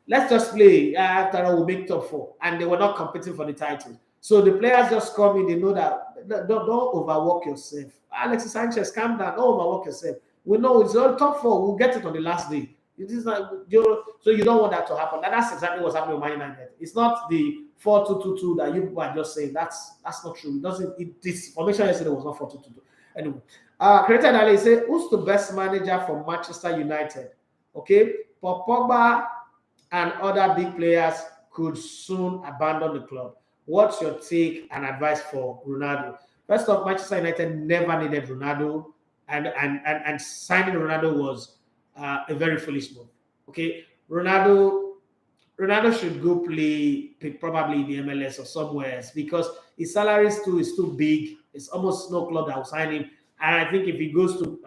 S1: let's just play, after all, we'll make top 4. And they were not competing for the title. So the players just come in, they know that, don't overwork yourself. Alexis Sanchez, calm down, don't overwork yourself. We know it's all top 4, we'll get it on the last day. It is like, so you don't want that to happen. And that's exactly what's happening with Man United. It's not the 4-2-2-2 that you people are just saying. That's not true. This formation yesterday was not 4-2-2-2. Anyway, Created Ali say, who's the best manager for Manchester United? Okay, Pogba and other big players could soon abandon the club. What's your take and advice for Ronaldo? First off, Manchester United never needed Ronaldo, and signing Ronaldo was a very foolish move. Okay, Ronaldo should go play probably in the MLS or somewhere else because his salary is too big. It's almost no club that will sign him. And I think if he goes to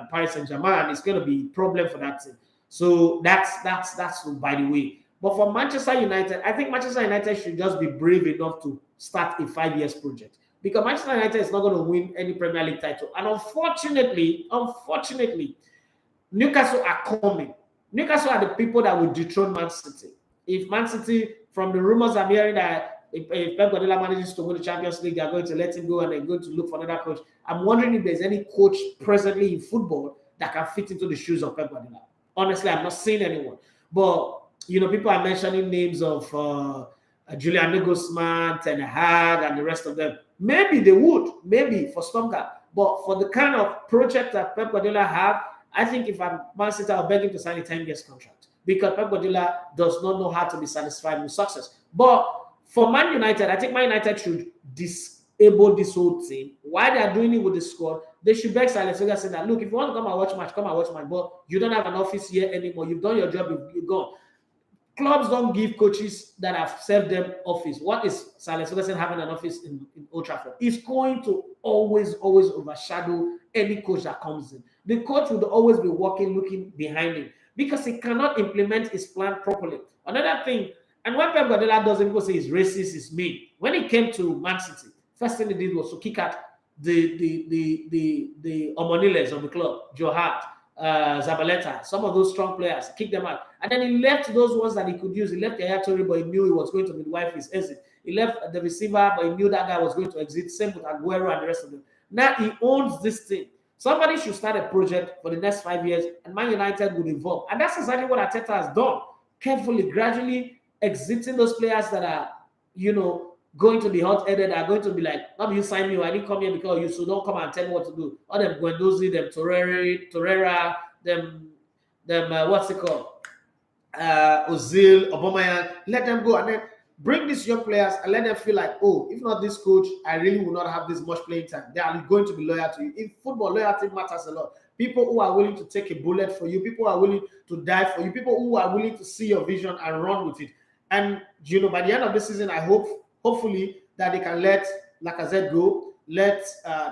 S1: Paris St-Germain, it's going to be a problem for that team. So that's by the way. But for Manchester United, I think Manchester United should just be brave enough to start a 5-year project. Because Manchester United is not going to win any Premier League title. And unfortunately, Newcastle are coming. Newcastle are the people that will dethrone Man City. If Man City from the rumors I'm hearing that if Pep Guardiola manages to win the Champions League, they're going to let him go and they're going to look for another coach. I'm wondering if there's any coach presently in football that can fit into the shoes of Pep Guardiola. Honestly, I'm not seeing anyone. But, people are mentioning names of Julian Nagelsmann, Ten Hag, and the rest of them. Maybe they would, maybe for Stormcat. But for the kind of project that Pep Guardiola have, I think if I'm Man City, I'll beg him to sign a 10 years contract because Pep Guardiola does not know how to be satisfied with success. But for Man United, I think Man United should disable this whole thing. Why they are doing it with the squad, they should beg Alex Ferguson saying that, look, if you want to come and watch match, come and watch match, but you don't have an office here anymore. You've done your job, you're gone. Clubs don't give coaches that have served them office. What is Alex Ferguson having an office in Old Trafford? It's going to always overshadow any coach that comes in. The coach will always be looking behind him because he cannot implement his plan properly. Another thing, and what Pep Guardiola does, people say he's racist, he's mean. When he came to Man City, first thing he did was to kick out the Omoniles of the club, Joe Hart, Zabaleta, some of those strong players, kicked them out. And then he left those ones that he could use. He left Yaya Toure, but he knew he was going to midwife his exit. He left the receiver, but he knew that guy was going to exit. Same with Aguero and the rest of them. Now he owns this thing. Somebody should start a project for the next 5 years, and Man United would evolve. And that's exactly what Arteta has done. Carefully, gradually exiting those players that are, going to be hot-headed, are going to be like, not you sign me, I didn't come here because you should don't come and tell me what to do. All them Guendouzi, them Torreira, them what's it called? Ozil, Aubameyang, let them go and then bring these young players and let them feel like, oh, if not this coach, I really will not have this much playing time. They are going to be loyal to you. In football, loyalty matters a lot. People who are willing to take a bullet for you, people who are willing to die for you, people who are willing to see your vision and run with it. And, by the end of the season, I hopefully, that they can let Lacazette go, let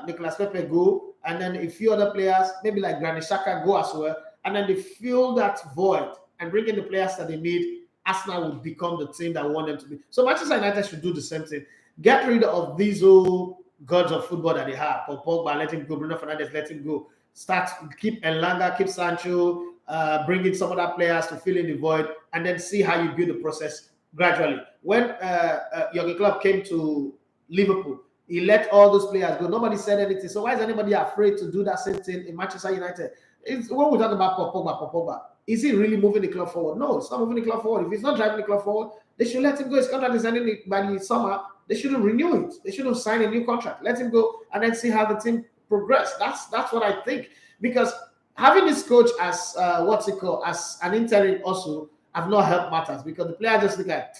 S1: Nicolas Pepe go, and then a few other players, maybe like Granit Xhaka, go as well, and then they fill that void and bring in the players that they need. Arsenal will become the team that we want them to be. So Manchester United should do the same thing. Get rid of these old gods of football that they have. Paul Pogba, let him go. Bruno Fernandes, let him go. Keep Elanga, keep Sancho, bring in some other players to fill in the void, and then see how you build the process gradually. When Jurgen Klopp came to Liverpool, he let all those players go. Nobody said anything. So why is anybody afraid to do that same thing in Manchester United? It's when we talk about Paul Pogba, is he really moving the club forward? No, it's not moving the club forward. If he's not driving the club forward, they should let him go. His contract is ending by the summer. They shouldn't renew it. They shouldn't sign a new contract. Let him go and then see how the team progress. That's what I think. Because having this coach as as an interim also have not helped matters, because the player just look at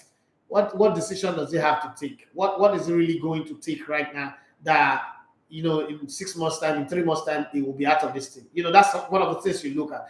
S1: what decision does he have to take? What is he really going to take right now that in 6 months' time, in 3 months' time, he will be out of this team? That's one of the things you look at.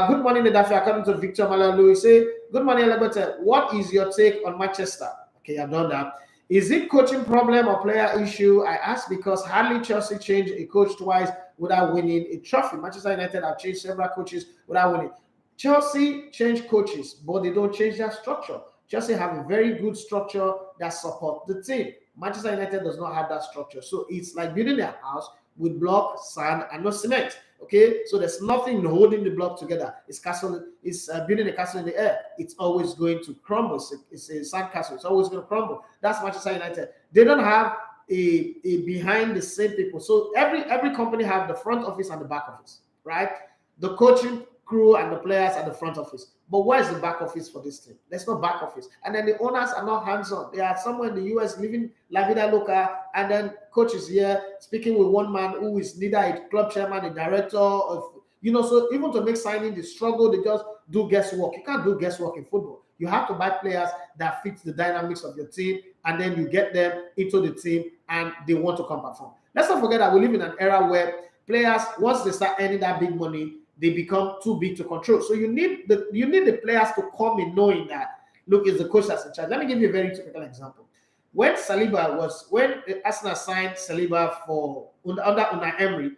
S1: Good morning, Nedafi. According to Victor Malalu, say, good morning, Elabete. What is your take on Manchester? Okay, I've done that. Is it coaching problem or player issue? I ask because hardly Chelsea changed a coach twice without winning a trophy. Manchester United have changed several coaches without winning. Chelsea change coaches, but they don't change their structure. Chelsea have a very good structure that supports the team. Manchester United does not have that structure. So it's like building a house with block, sand, and no cement. Okay, so there's nothing holding the block together. It's building a castle in the air. It's always going to crumble. It's a sand castle. It's always going to crumble. That's Manchester United. They don't have a behind the same people. So every company have the front office and the back office, right? The coaching crew and the players at the front office. But where is the back office for this team? There's no back office. And then the owners are not hands-on. They are somewhere in the US living La Vida Loca, and then coach is here speaking with one man who is neither a club chairman, a director of, so even to make signing, they struggle. They just do guesswork. You can't do guesswork in football. You have to buy players that fit the dynamics of your team, and then you get them into the team and they want to come perform. Let's not forget that we live in an era where players, once they start earning that big money, they become too big to control. So you need the players to come in knowing that, look, it's the coach that's in charge. Let me give you a very typical example. When Arsenal signed Saliba under Unai Emery,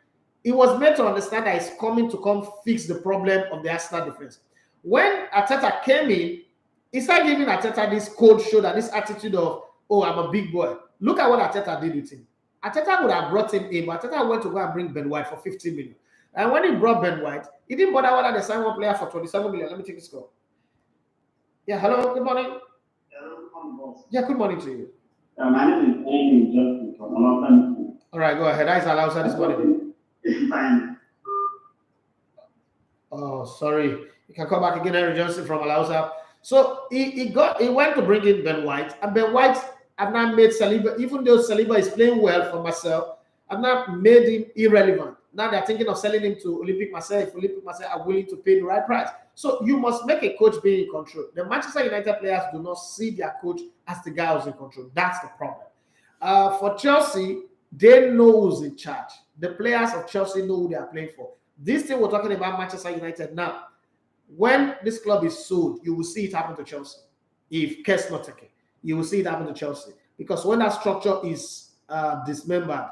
S1: it was meant to understand that he's coming to come fix the problem of the Arsenal defense. When Arteta came in, he started giving Arteta this cold shoulder, this attitude of, oh, I'm a big boy. Look at what Arteta did with him. Arteta would have brought him in, but Arteta went to go and bring Ben White for 15 million. And when he brought Ben White, he didn't bother whether they signed one player for 27 million. Let me take this call. Yeah, hello, good morning.
S2: Hello,
S1: Yeah, good morning to you.
S2: My name is Amy Justin from Alausa.
S1: All right, go ahead. How's Alausa this morning?
S2: It's fine.
S1: Oh, sorry. You can come back again, Henry Johnson from Alausa. So he went to bring in Ben White, and Ben White have not made Saliba, even though Saliba is playing well for Marcel, have not made him irrelevant. Now they're thinking of selling him to Olympic Marseille if Olympic Marseille are willing to pay the right price. So you must make a coach be in control. The Manchester United players do not see their coach as the guy who's in control. That's the problem. For Chelsea, they know who's in charge. The players of Chelsea know who they are playing for. This thing we're talking about Manchester United now. When this club is sold, you will see it happen to Chelsea. If Kean's not taken, you will see it happen to Chelsea. Because when that structure is dismembered,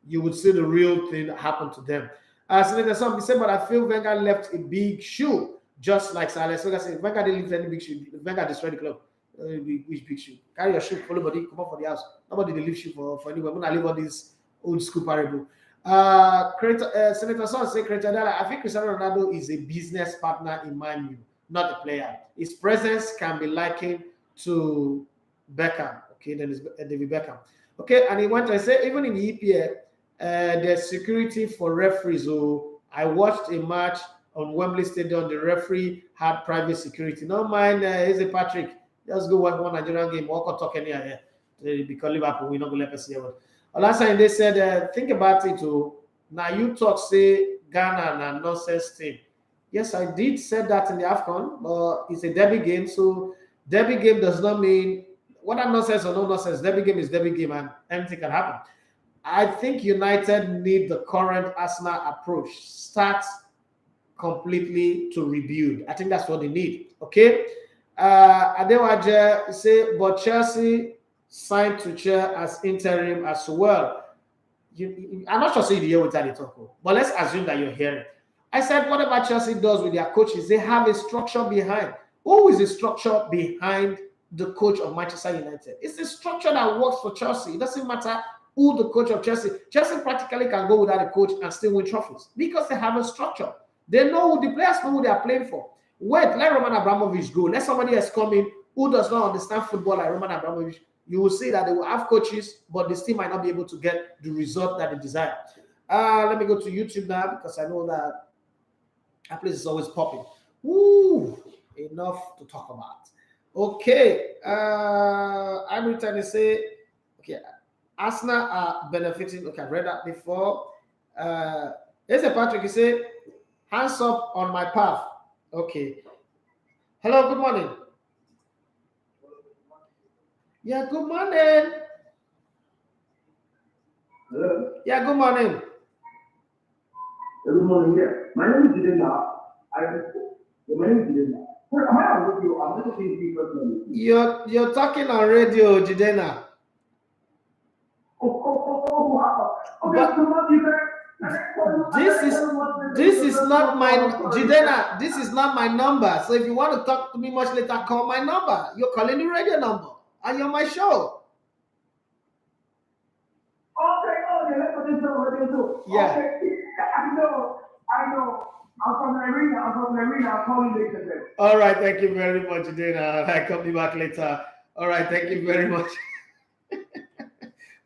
S1: you would see the real thing happen to them. Senator Sam said, but I feel Wenger left a big shoe, just like Sir Alex Wenger said. Wenger didn't leave any big shoe. Wenger destroyed the club. Which big shoe? Carry your shoe, follow body, come up for the house. Nobody will leave shoe for anywhere. I'm going to leave all this old school parable. Senator Son said, I think Cristiano Ronaldo is a business partner in Man U, not a player. His presence can be likened to Beckham. Okay, then it's David Beckham. Okay, and he went to say, even in the EPL, there's security for referees. So I watched a match on Wembley Stadium. The referee had private security. No mind, here's a Patrick. Just go watch one Nigerian game. Walk or talk anywhere here. Because Liverpool, we're not going to let us see it. Last time they said, think about it. Now you talk, say, Ghana and nonsense team. Yes, I did say that in the AFCON, but it's a derby game. So derby game does not mean whether nonsense or no nonsense. Derby game is derby game and anything can happen. I think United need the current Arsenal approach. Start completely to rebuild. I think that's what they need. Okay? Adewaje say, but Chelsea signed to chair as interim as well. I'm not sure say the year with that talk, but let's assume that you're hearing. I said whatever Chelsea does with their coaches, they have a structure behind. Who is the structure behind the coach of Manchester United? It's the structure that works for Chelsea. It doesn't matter who the coach of Chelsea. Chelsea practically can go without a coach and still win trophies because they have a structure. They know the players know who they are playing for. Wait, let Roman Abramovich go. Let somebody else come in who does not understand football like Roman Abramovich. You will see that they will have coaches, but they still might not be able to get the result that they desire. Let me go to YouTube now because I know that that place is always popping. Woo! Enough to talk about. Okay. I'm returning to say, okay, Arsenal are benefiting. Okay, I've read that before. Here's a Patrick. He said, hands up on my path. Okay. Hello, good morning. Yeah, good morning.
S2: Hello?
S1: Yeah, good morning.
S2: Good morning, yeah. My name is Jidena. My name is Jidena. Am I on radio? I'm not talking to you personally.
S1: You're talking on radio, Jidena.
S2: Wow. Okay, so what you
S1: This is not my Jidena. This is not my number. So if you want to talk to me much later, call my number. You're calling the radio number, and you're on my show.
S2: Okay, let's put this on.
S1: Yeah.
S2: Okay. I know. I'm from the arena. I'll call you later then.
S1: All right, thank you very much, Jidena. I'll come back later. All right, thank you very much.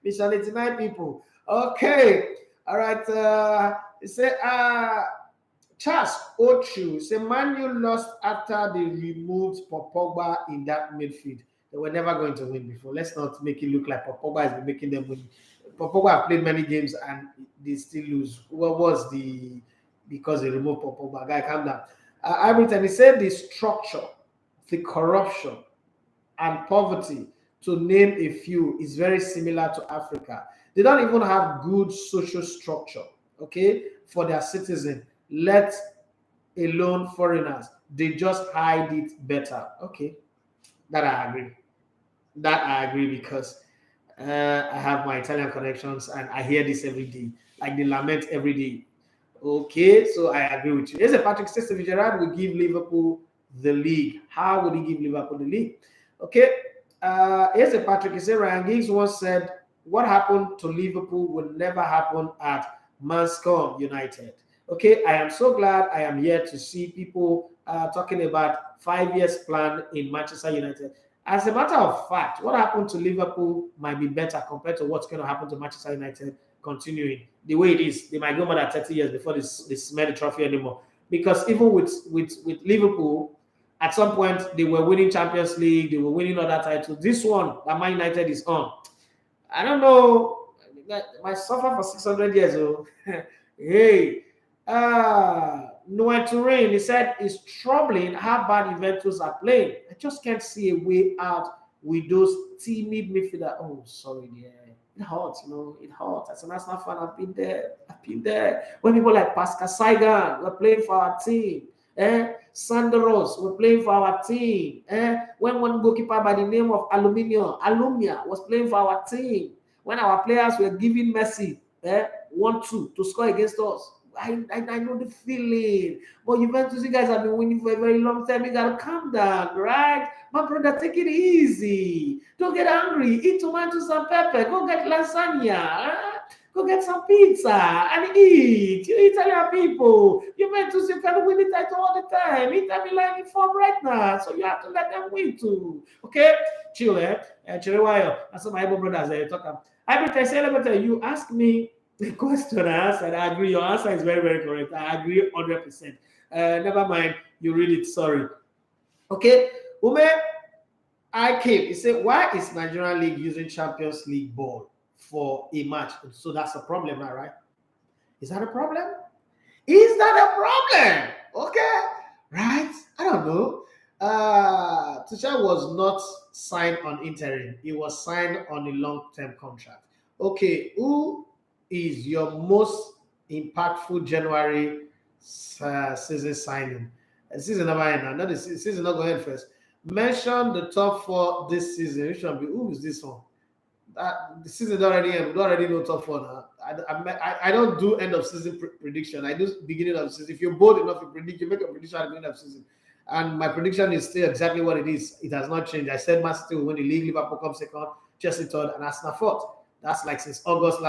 S1: Mission 89 people. Okay. All right. Say Charles Ochu. Say Man U lost after they removed Pogba in that midfield. They were never going to win before. Let's not make it look like Pogba has been making them win. Pogba have played many games and they still lose. What was the because they removed Pogba? Guy, calm down. Everton, he said the structure, the corruption, and poverty, to name a few, is very similar to Africa. They don't even have good social structure, okay, for their citizens, let alone foreigners. They just hide it better. Okay, that I agree because I have my Italian connections and I hear this every day, like they lament every day. Okay, so I agree with you. Here's a Patrick says if Gerrard will give Liverpool the league. How would he give Liverpool the league? Okay, here's a Patrick. He said Ryan Giggs once said, what happened to Liverpool will never happen at Manchester United. Okay, I am so glad I am here to see people talking about 5 years plan in Manchester United. As a matter of fact, what happened to Liverpool might be better compared to what's going to happen to Manchester United continuing the way it is. They might go more than 30 years before they smell the trophy anymore. Because even with Liverpool, at some point, they were winning Champions League, they were winning other titles. This one that Man United is on, I don't know, might suffer for 600 years. Oh. Hey, Noel Turin, he said it's troubling how bad Juventus are playing. I just can't see a way out with those timid midfielders. Oh, sorry, yeah. It hurts, it hurts. As an Arsenal fan, I've been there. When people like Pascal Saigan were playing for our team, Sanderos were playing for our team, when one goalkeeper by the name of Alumnia was playing for our team, when our players were giving Messi 1-2 to score against us. I know the feeling. But Juventus, you guys have been winning for a very long time. You gotta calm down, right? My brother, take it easy. Don't get angry. Eat tomatoes and pepper. Go get lasagna. Go get some pizza and eat. You Italian people. Juventus, you can win the title all the time. Inter Milan in form right now. So you have to let them win too. Okay? Chill, chill while. That's what my Igbo brothers talk. I say, you ask me the question I answered. I agree. Your answer is very, very correct. I agree 100%. Never mind. You read it. Sorry. Okay. Ume, I came. He said, why is Nigerian League using Champions League ball for a match? So that's a problem now, right? Is that a problem? Is that a problem? Okay. Right? I don't know. Tuchel was not signed on interim. He was signed on a long-term contract. Okay. Who is your most impactful January season signing? Season number 9 now. Not the season not going first. Mention the top 4 this season. Who is this one? The season already end. We already know top 4 now. I don't do end of season prediction. I do beginning of season. If you're bold enough to predict, you make a prediction at the beginning of season. And my prediction is still exactly what it is. It has not changed. I said Man City will win the league, Liverpool come second, Chelsea third, and Arsenal fourth. That's like since August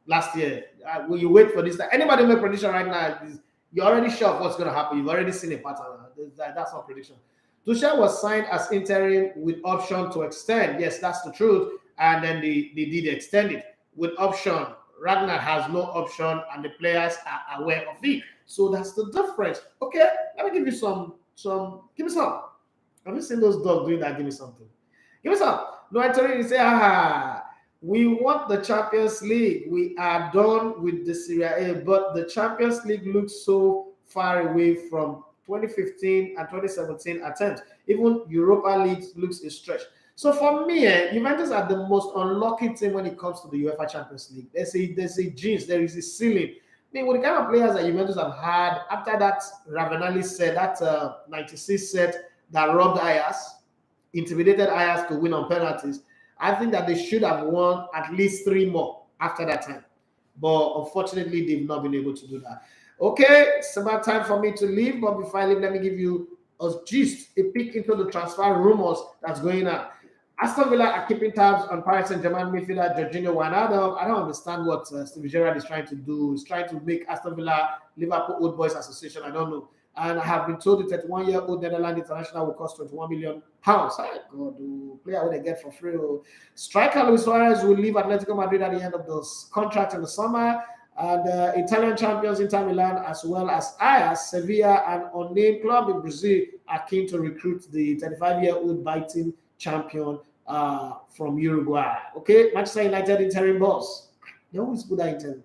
S1: last year. Will you wait for this? Anybody make prediction right now? You're already sure of what's going to happen. You've already seen a pattern. That's not prediction. Tuchel was signed as interim with option to extend. Yes, that's the truth. And then they did extend it with option. Ragnar has no option, and the players are aware of it. So that's the difference. Okay, let me give you some. Give me some. Have you seen those dogs doing that? Give me something. Give me some. No, I tell you, say, we want the Champions League. We are done with the Serie A, but the Champions League looks so far away from 2015 and 2017 attempts. Even Europa League looks a stretch. So for me, Juventus are the most unlucky team when it comes to the UEFA Champions League. There's a jinx, there is a ceiling. I mean, with the kind of players that Juventus have had after that Ravenelli set, that 96 set that robbed Ajax, intimidated Ajax to win on penalties, I think that they should have won at least 3 more after that time. But unfortunately, they've not been able to do that. Okay, it's about time for me to leave. But before I leave, let me give you a peek into the transfer rumors that's going on. Aston Villa are keeping tabs on Paris St-Germain midfielder Georginio Wijnaldum. I don't understand what Steven Gerrard is trying to do. He's trying to make Aston Villa Liverpool Old Boys Association. I don't know. And I have been told the 31-year-old Netherlands international will cost £21 million. God, the player will they get for free. Striker Luis Suarez will leave Atletico Madrid at the end of the contract in the summer. And Italian champions Inter Milan, as well as Ajax, Sevilla, and unnamed club in Brazil are keen to recruit the 35-year-old biting champion from Uruguay. Okay, Manchester United interim boss. They always put that interim.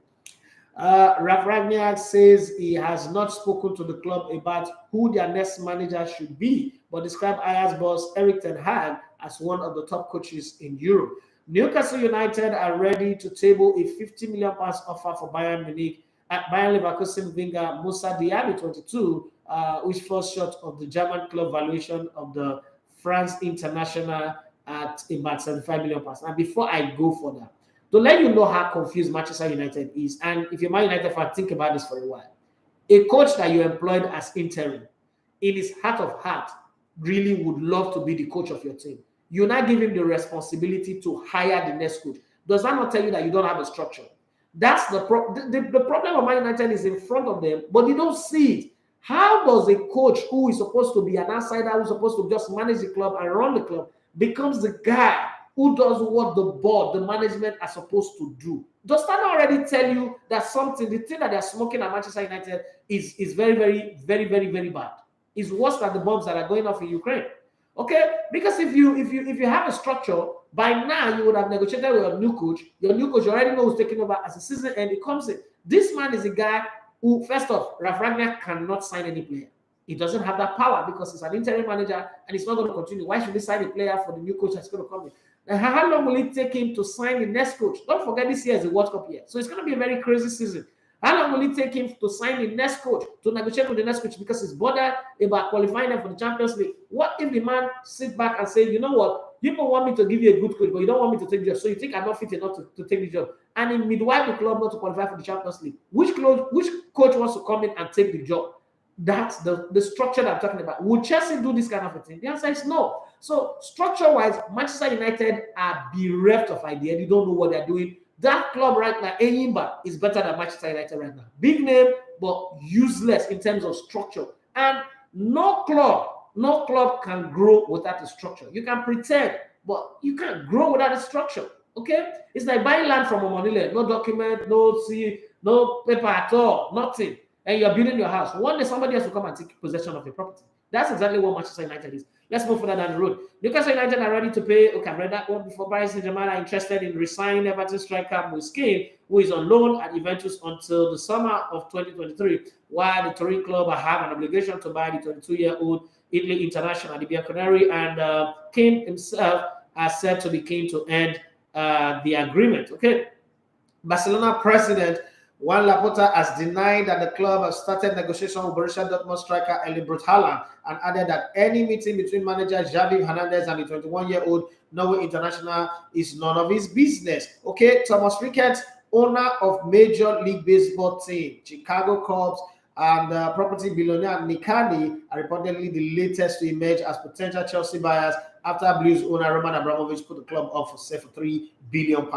S1: Ralf Rangnick says he has not spoken to the club about who their next manager should be, but described Ajax boss Erik ten Hag as one of the top coaches in Europe. Newcastle United are ready to table a £50 million offer for Bayern Munich at Bayer Leverkusen winger Moussa Diaby, 22, which falls short of the German club valuation of the France international at about £75 million. Now, before I go for that, to let you know how confused Manchester United is, and if you're Man United fan, think about this for a while. A coach that you employed as interim, in his heart of heart, really would love to be the coach of your team. You now give him the responsibility to hire the next coach. Does that not tell you that you don't have a structure? That's the problem. The problem of Man United is in front of them, but they don't see it. How does a coach who is supposed to be an outsider, who's supposed to just manage the club and run the club, becomes the guy who does what the board, the management are supposed to do. Does that not already tell you that something, the thing that they're smoking at Manchester United is very, very, very, very, very bad? It's worse than the bombs that are going off in Ukraine. Okay, because if you have a structure, by now you would have negotiated with your new coach. Your new coach, you already know who's taking over as the season end. It comes in. This man is a guy who, first off, Ralf Rangnick cannot sign any player. He doesn't have that power because he's an interim manager and he's not going to continue. Why should he sign a player for the new coach that's going to come in? And how long will it take him to sign the next coach? Don't forget this year is the World Cup year. So it's going to be a very crazy season. How long will it take him to sign the next coach, to negotiate with the next coach, because he's bothered about qualifying them for the Champions League? What if the man sit back and say, you know what, people want me to give you a good coach, but you don't want me to take the job, so you think I'm not fit enough to take the job? And in midwife the club not to qualify for the Champions League, which coach wants to come in and take the job? That's the structure that I'm talking about. Would Chelsea do this kind of a thing? The answer is no. So structure-wise, Manchester United are bereft of idea. They don't know what they're doing. That club right now, Enyimba, is better than Manchester United right now. Big name, but useless in terms of structure. And no club can grow without a structure. You can pretend, but you can't grow without a structure. Okay? It's like buying land from a money, no document, no paper at all, nothing. And you're building your house. One day somebody has to come and take possession of your property. That's exactly what Manchester United is. Let's move further down the road. Newcastle United are ready to pay. Okay, I've read that one before. Paris St-Germain are interested in resigning Everton striker Kean, who is on loan at Juventus until the summer of 2023, while the Turin club have an obligation to buy the 22-year-old Italy international, the Bianconeri, and Kean himself are said to be keen to end the agreement. Okay, Barcelona president Juan Laporta has denied that the club has started negotiation with Borussia Dortmund striker Erling Haaland, and added that any meeting between manager Xavi Hernandez and the 21-year-old Norway international is none of his business. Okay, Thomas Ricketts, owner of Major League Baseball team Chicago Cubs, and property billionaire Nikani are reportedly the latest to emerge as potential Chelsea buyers after Blues owner Roman Abramovich put the club up for sale for £3 billion.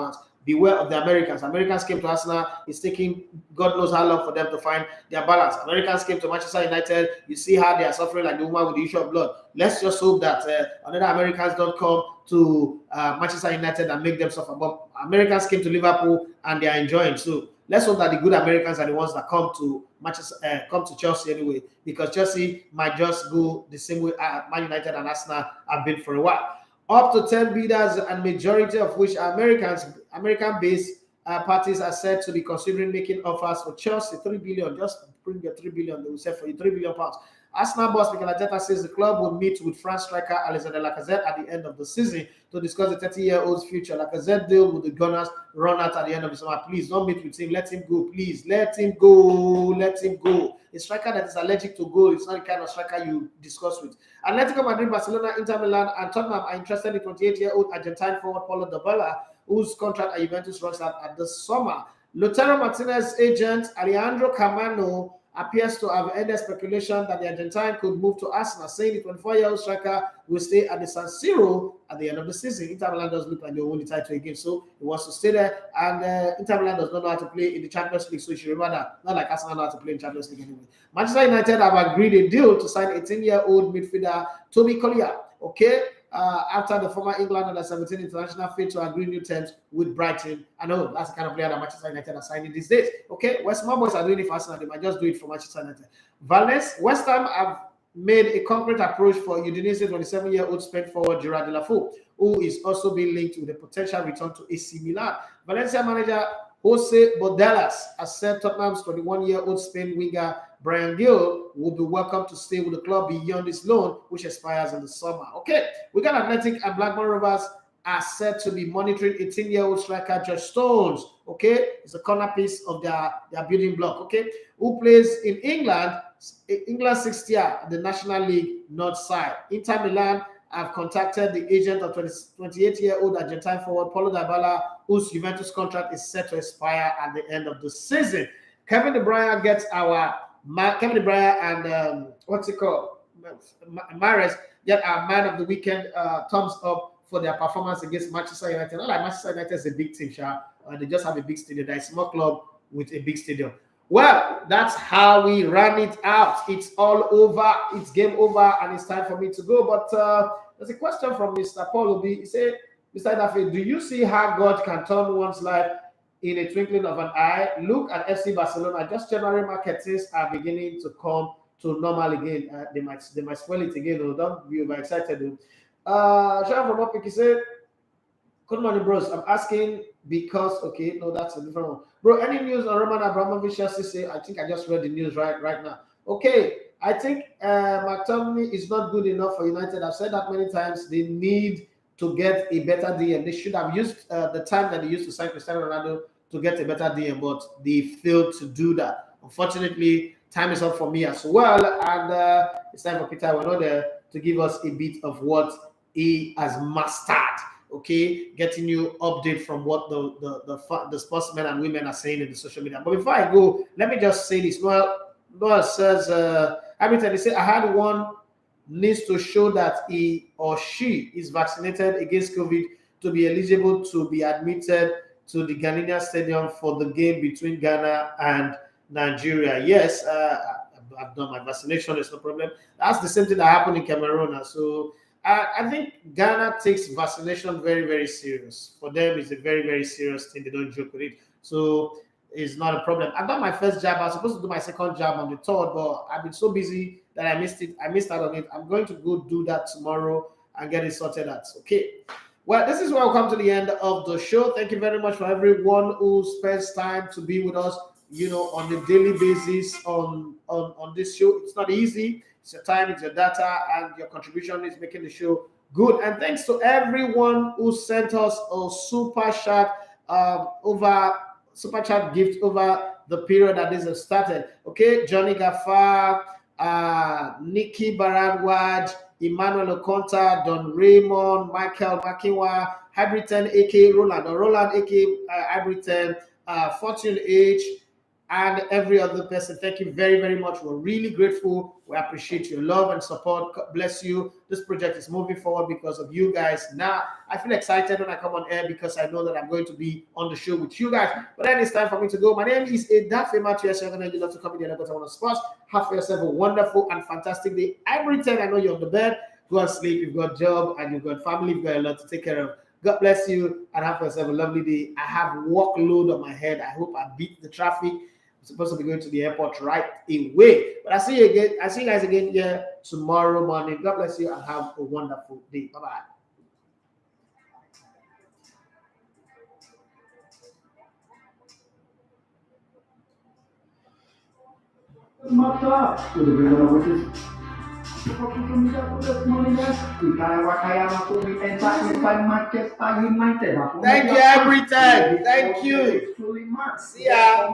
S1: Beware of the Americans. Americans came to Arsenal. It's taking God knows how long for them to find their balance. Americans came to Manchester United. You see how they are suffering like the woman with the issue of blood. Let's just hope that another Americans don't come to Manchester United and make them suffer. But Americans came to Liverpool and they are enjoying. So let's hope that the good Americans are the ones that come to come to Chelsea anyway, because Chelsea might just go the same way Man United and Arsenal have been for a while. Up to 10 bidders, and majority of which are American-based parties, are said to be considering making offers for Chelsea. £3 billion. Just bring your £3 billion. They will sell for you £3 billion. Arsenal boss Mikel Arteta says the club will meet with France striker Alexander Lacazette at the end of the season to discuss the 30-year-old's future. Lacazette deal with the Gunners run out at the end of the summer. Please don't meet with him. Let him go. Please let him go. Let him go. A striker that is allergic to goal is not the kind of striker you discuss with. Atletico Madrid, Barcelona, Inter Milan, and Tottenham are interested in 28-year-old Argentine forward Paulo Dybala, whose contract at Juventus runs out at the summer. Lautaro Martinez agent Alejandro Camano appears to have ended speculation that the Argentine could move to Arsenal, saying the 24-year-old striker will stay at the San Siro at the end of the season. Inter Milan does look like they won the title again, so he wants to stay there. And Inter Milan does not know how to play in the Champions League, so you should remember that. Not like Arsenal know how to play in Champions League anyway. Manchester United have agreed a deal to sign 18-year-old midfielder Toby Collier. Okay. After the former England under-17 international failed to agree new terms with Brighton. I know that's the kind of player that Manchester United are signing these days. Okay, West Ham boys are doing it for Arsenal. They might just do it for Manchester United. West Ham have made a concrete approach for Udinese 27-year-old Spain forward Gerard Deulofeu, who is also being linked with a potential return to AC Milan. Valencia manager Jose Bordelas has said Tottenham's 21-year-old Spain winger Brian Gill will be welcome to stay with the club beyond his loan, which expires in the summer. Okay, we got Athletic and Blackburn Rovers are said to be monitoring 18-year-old striker Josh Stones. Okay, it's a corner piece of their building block. Okay, who plays in England's sixth year, the National League North side. Inter Milan have contacted the agent of 28-year-old Argentine forward Paulo Dybala, whose Juventus contract is set to expire at the end of the season. Kevin De Bruyne and what's it called? Mahrez get our man of the weekend thumbs up for their performance against Manchester United. Not like Manchester United is a big team, they just have a big stadium. They're a small club with a big stadium. Well, that's how we ran it out. It's all over. It's game over, and it's time for me to go. But there's a question from Mr. Paul Obi. He said, Mr. Daffy, do you see how God can turn one's life in a twinkling of an eye? Look at FC Barcelona. Just January markets are beginning to come to normal again. They might spoil it again. Oh, don't be overexcited. Sean from Opik, he said, good morning, bros. I'm asking because no, that's a different one. Bro, any news on Roman Abramovich? I think I just read the news right now. Okay, I think McTominay is not good enough for United. I've said that many times. They need to get a better DM. They should have used the time that they used to sign Cristiano Ronaldo to get a better DM, but they failed to do that. Unfortunately, time is up for me as well, and it's time for Peter Wanoda to give us a bit of what he has mastered. Okay, getting you update from what the sportsmen and women are saying in the social media. But before I go, let me just say this. Noah says, Hamilton, he said, I had one needs to show that he or she is vaccinated against COVID to be eligible to be admitted to the Ghanaian Stadium for the game between Ghana and Nigeria. Yes, I've done my vaccination, it's no problem. That's the same thing that happened in Cameroon. So I think Ghana takes vaccination very, very serious. For them, it's a very, very serious thing. They don't joke with it. So it's not a problem. I've done my first jab. I was supposed to do my second jab on the 3rd, but I've been so busy that I missed it. I missed out on it. I'm going to go do that tomorrow and get it sorted out. Okay. Well, this is where we'll come to the end of the show. Thank you very much for everyone who spends time to be with us, on a daily basis on this show. It's not easy. It's your time, it's your data, and your contribution is making the show good. And thanks to everyone who sent us a super chat gift over the period that this has started. Okay, Johnny Gafar, Nikki Baranwaj, Emmanuel Okonta, Don Raymond, Michael Makiwa, Hybriton, aka Roland, or Roland, aka Hybriton, Fortune H, and every other person. Thank you very, very much. We're really grateful. We appreciate your love and support. God bless you. This project is moving forward because of you guys. Now, I feel excited when I come on air because I know that I'm going to be on the show with you guys. But then it's time for me to go. My name is Edafe Matthew. You love to come in the Lebanon on sports. Have for yourself a wonderful and fantastic day. Every time I know you're on the bed, go and sleep. You've got a job and you've got family. You've got a lot to take care of. God bless you and have for yourself a lovely day. I have workload on my head. I hope I beat the traffic. Supposed to be going to the airport right away. But I see you again. I see you guys again here tomorrow morning. God bless you and have a wonderful day. Bye-bye. Thank you, every time. Thank you. See ya.